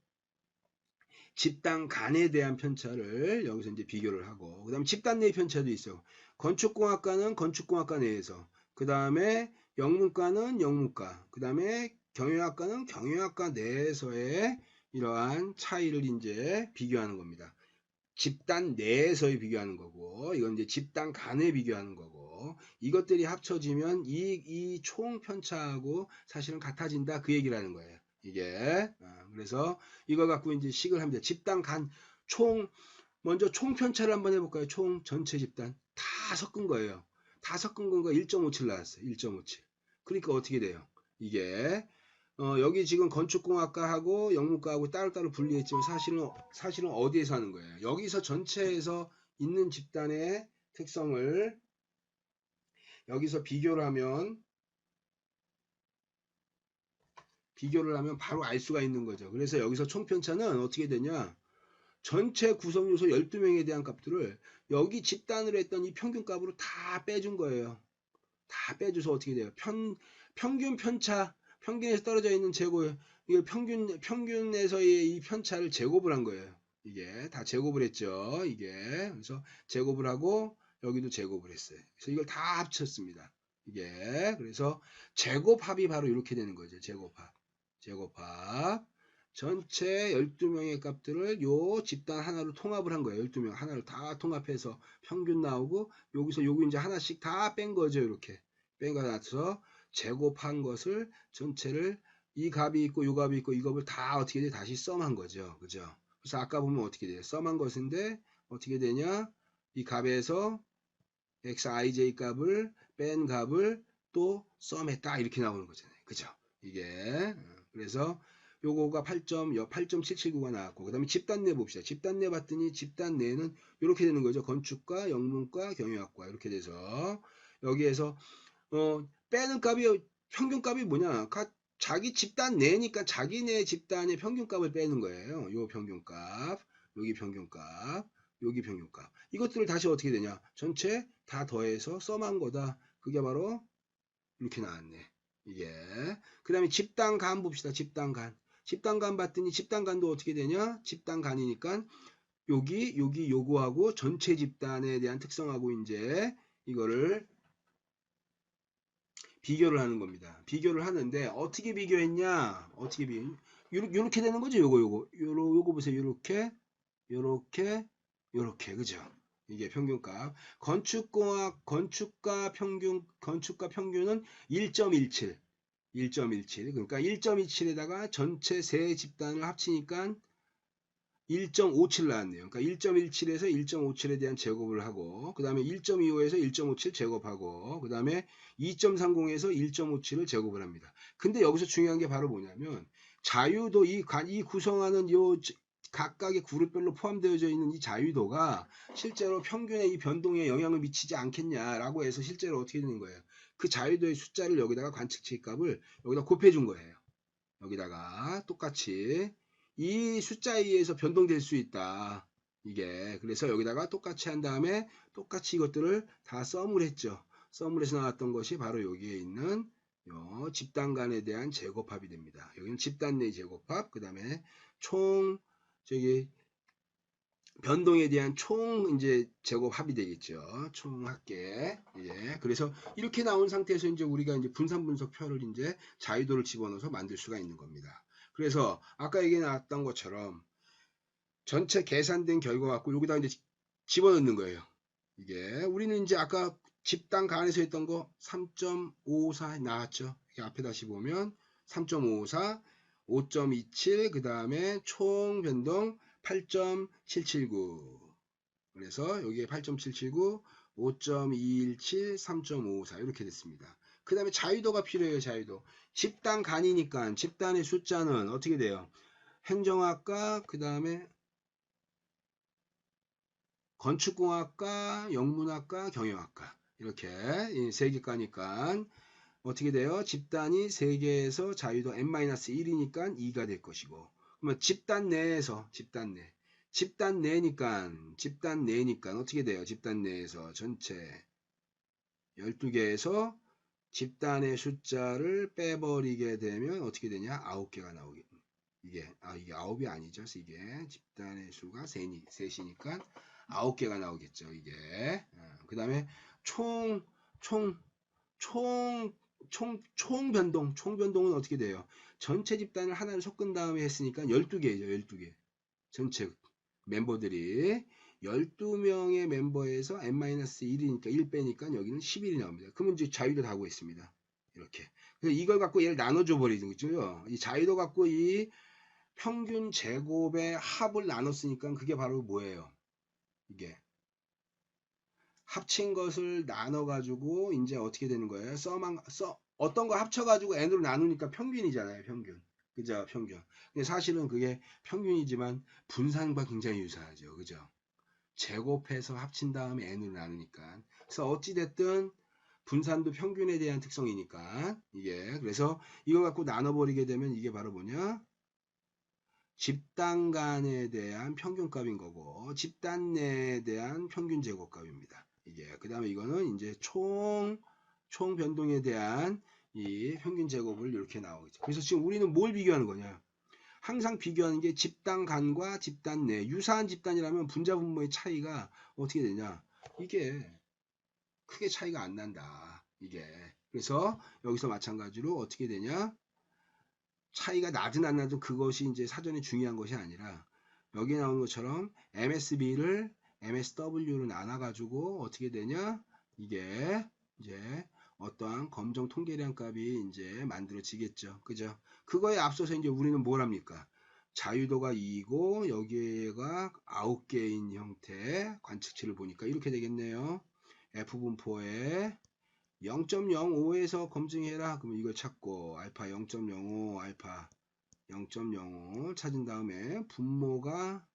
집단 간에 대한 편차를 여기서 이제 비교를 하고 그 다음에 집단 내 편차도 있어. 건축공학과는 건축공학과 내에서 그 다음에 영문과는 영문과 그 다음에 경영학과는 경영학과 내에서의 이러한 차이를 이제 비교하는 겁니다. 집단 내에서의 비교하는 거고 이건 이제 집단 간에 비교하는 거고 이것들이 합쳐지면 이 총 편차하고 사실은 같아진다 그 얘기를 하는 거예요. 이게 그래서 이걸 갖고 이제 식을 합니다. 집단 간 총 먼저 총 편차를 한번 해볼까요? 총 전체 집단 다 섞은 거예요. 다 섞은 건가 1.57 나왔어요. 1.57. 그러니까 어떻게 돼요? 이게 여기 지금 건축공학과하고 영문과하고 따로따로 분리했지만 사실은 어디에서 하는 거예요? 여기서 전체에서 있는 집단의 특성을 여기서 비교를 하면 바로 알 수가 있는 거죠. 그래서 여기서 총편차는 어떻게 되냐? 전체 구성요소 12명에 대한 값들을 여기 집단으로 했던 이 평균값으로 다 빼준 거예요. 다 빼줘서 어떻게 돼요? 평균 편차, 평균에서 떨어져 있는 제곱, 이거 평균에서의 이 편차를 제곱을 한 거예요. 이게 다 제곱을 했죠. 이게 그래서 제곱을 하고 여기도 제곱을 했어요. 그래서 이걸 다 합쳤습니다. 이게 그래서 제곱합이 바로 이렇게 되는 거죠. 제곱합. 전체 12명의 값들을 요 집단 하나로 통합을 한 거예요. 12명 하나를 다 통합해서 평균 나오고 여기서 요거 이제 하나씩 다 뺀 거죠. 이렇게 뺀 거 나서 제곱한 것을 전체를 이 값이 있고 요 값이 있고 이것을 다 어떻게 돼? 다시 썸한 거죠. 그죠? 그래서 아까 보면 어떻게 돼요? 썸한 것인데 어떻게 되냐? 이 값에서 xij 값을 뺀 값을 또 썸했다 이렇게 나오는 거잖아요. 그죠? 이게 그래서 요거가 8.779가 나왔고 그 다음에 집단 내 봅시다. 집단 내 봤더니 집단 내는 이렇게 되는 거죠. 건축과 영문과 경영학과 이렇게 돼서 여기에서 빼는 값이 평균값이 뭐냐? 자기 집단 내니까 자기네 집단의 평균값을 빼는 거예요. 요 평균값, 여기 평균값, 여기 평균값. 이것들을 다시 어떻게 되냐? 전체 다 더해서 썸한 거다. 그게 바로 이렇게 나왔네. 이게. 그 다음에 집단 간 봅시다. 집단 간. 집단간 봤더니 집단간도 어떻게 되냐? 집단간이니까 여기 요거하고 전체 집단에 대한 특성하고 이제 이거를 비교를 하는 겁니다. 비교를 하는데 어떻게 비교했냐? 어떻게 비교? 요렇게 되는 거죠. 요거 보세요. 요렇게 그죠? 이게 평균값. 건축가 평균은 1.17. 그러니까 1.27에다가 전체 세 집단을 합치니까 1.57 나왔네요. 그러니까 1.17에서 1.57에 대한 제곱을 하고, 그 다음에 1.25에서 1.57 제곱하고, 그 다음에 2.30에서 1.57을 제곱을 합니다. 근데 여기서 중요한 게 바로 뭐냐면, 자유도 이 구성하는 각각의 그룹별로 포함되어져 있는 이 자유도가 실제로 평균의 이 변동에 영향을 미치지 않겠냐라고 해서 실제로 어떻게 되는 거예요? 그 자유도의 숫자를 여기다가 관측치 값을 여기다 곱해준 거예요. 여기다가 똑같이 이 숫자에 의해서 변동될 수 있다. 이게 그래서 여기다가 똑같이 한 다음에 똑같이 이것들을 다 썸을 했죠. 썸을 해서 나왔던 것이 바로 여기에 있는 집단 간에 대한 제곱합이 됩니다. 여기는 집단 내 제곱합, 그 다음에 총 저기 변동에 대한 총 이제 제곱합이 되겠죠. 총 합계. 예. 그래서 이렇게 나온 상태에서 이제 우리가 이제 분산 분석표를 이제 자유도를 집어넣어서 만들 수가 있는 겁니다. 그래서 아까 얘기 나왔던 것처럼 전체 계산된 결과 갖고 여기다 이제 집어넣는 거예요. 이게 우리는 이제 아까 집단 간에서 했던 거 3.54 나왔죠. 이렇게 앞에 다시 보면 3.54, 5.27, 그 다음에 총 변동 8.779. 그래서 여기에 8.779, 5.217, 3.54 이렇게 됐습니다. 그 다음에 자유도가 필요해요. 자유도. 집단 간이니까 집단의 숫자는 어떻게 돼요? 행정학과, 그 다음에 건축공학과, 영문학과, 경영학과 이렇게 3개과니까 어떻게 돼요? 집단이 3개에서 자유도 n-1이니까 2가 될 것이고, 그러면 집단 내에서 집단 내니까 어떻게 돼요? 집단 내에서 전체 12개에서 집단의 숫자를 빼버리게 되면 어떻게 되냐? 9개가 나오게. 이게 9이 아니죠. 이게 집단의 수가 셋이니까 9개가 나오겠죠. 이게. 그 다음에 총 변동은 어떻게 돼요? 전체 집단을 하나를 섞은 다음에 했으니까 12개죠. 12개. 전체 멤버들이 12명의 멤버에서 n-1이니까 1 빼니까 여기는 11이 나옵니다. 그러면 이제 자유도 다 구했습니다. 이렇게. 그래서 이걸 갖고 얘를 나눠줘 버리는 거죠. 이 자유도 갖고 이 평균 제곱의 합을 나눴으니까 그게 바로 뭐예요? 이게 합친 것을 나눠가지고 이제 어떻게 되는 거예요? 어떤 거 합쳐가지고 n으로 나누니까 평균이잖아요. 평균. 그죠? 평균. 근데 사실은 그게 평균이지만 분산과 굉장히 유사하죠. 그죠? 제곱해서 합친 다음에 n으로 나누니까. 그래서 어찌됐든 분산도 평균에 대한 특성이니까 이게 그래서 이거 갖고 나눠버리게 되면 이게 바로 뭐냐? 집단 간에 대한 평균값인 거고 집단 내에 대한 평균 제곱값입니다. 이게 그 다음에 이거는 이제 총 변동에 대한 이 평균 제곱을 이렇게 나오겠죠. 그래서 지금 우리는 뭘 비교하는 거냐? 항상 비교하는 게 집단 간과 집단 내. 유사한 집단이라면 분자 분모의 차이가 어떻게 되냐? 이게 크게 차이가 안 난다. 이게 그래서 여기서 마찬가지로 어떻게 되냐? 차이가 나든 안 나든 그것이 이제 사전에 중요한 것이 아니라 여기 나오는 것처럼 MSB를 MSW로 나눠가지고 어떻게 되냐? 이게 이제 어떠한 검정 통계량 값이 이제 만들어지겠죠. 그죠? 그거에 앞서서 이제 우리는 뭘 합니까? 자유도가 2이고 여기가 9개인 형태 관측치를 보니까 이렇게 되겠네요. F분포에 0.05에서 검증해라. 그러면 이걸 찾고 알파 0.05 알파 0.05 찾은 다음에 분모가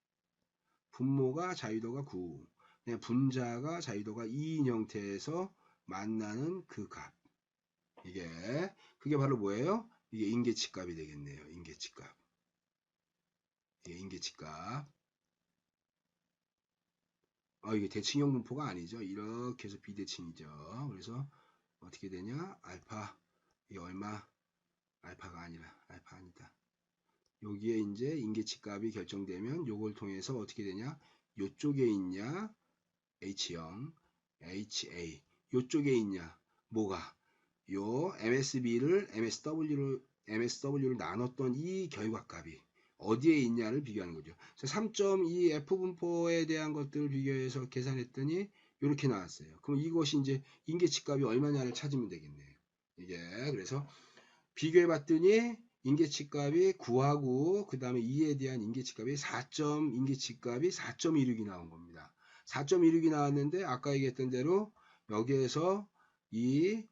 자유도가 9 분자가 자유도가 2인 형태에서 만나는 그 값. 그게 바로 뭐예요? 이게 인계치 값이 되겠네요. 인계치 값. 이게 인계치 값. 이게 대칭형 분포가 아니죠. 이렇게 해서 비대칭이죠. 그래서 어떻게 되냐? 알파 이게 얼마? 알파가 아니라 알파 아니다. 여기에 이제 인계치 값이 결정되면 요걸 통해서 어떻게 되냐? 요쪽에 있냐? H0, HA. 요쪽에 있냐? 뭐가? 요 MSB를 MSW를 나눴던 이 결과값이 어디에 있냐를 비교하는 거죠. 3.2 F분포에 대한 것들을 비교해서 계산했더니 이렇게 나왔어요. 그럼 이것이 이제 인계치 값이 얼마냐를 찾으면 되겠네요. 이게 그래서 비교해 봤더니 인계치 값이 9하고 그 다음에 2에 대한 인계치 값이 4.16이 나온 겁니다. 4.16이 나왔는데 아까 얘기했던 대로 여기에서 이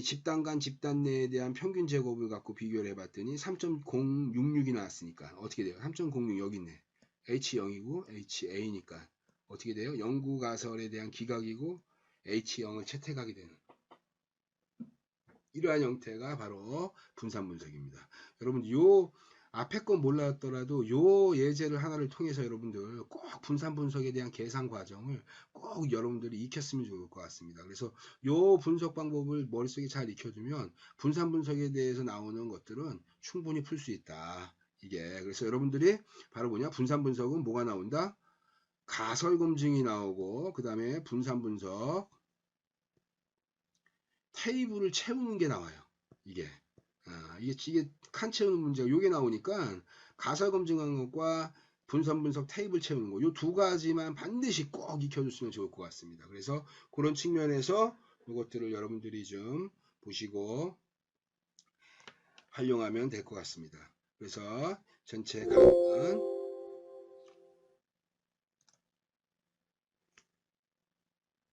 집단 간 집단 내에 대한 평균 제곱을 갖고 비교를 해봤더니 3.066이 나왔으니까 어떻게 돼요? 3.06 여기 있네. H0이고 HA니까 어떻게 돼요? 영구가설에 대한 기각이고 H0을 채택하게 되는 이러한 형태가 바로 분산 분석입니다. 여러분 요 앞에 건 몰랐더라도 요 예제를 하나를 통해서 여러분들 꼭 분산 분석에 대한 계산 과정을 꼭 여러분들이 익혔으면 좋을 것 같습니다. 그래서 요 분석 방법을 머릿속에 잘 익혀두면 분산 분석에 대해서 나오는 것들은 충분히 풀 수 있다. 이게 그래서 여러분들이 바로 뭐냐 분산 분석은 뭐가 나온다? 가설 검증이 나오고 그 다음에 분산 분석 테이블을 채우는 게 나와요. 이게 이게 칸 채우는 문제가 요게 나오니까 가설 검증하는 것과 분산 분석 테이블 채우는 거 요 두 가지만 반드시 꼭 익혀줬으면 좋을 것 같습니다. 그래서 그런 측면에서 이것들을 여러분들이 좀 보시고 활용하면 될 것 같습니다. 그래서 전체 강의는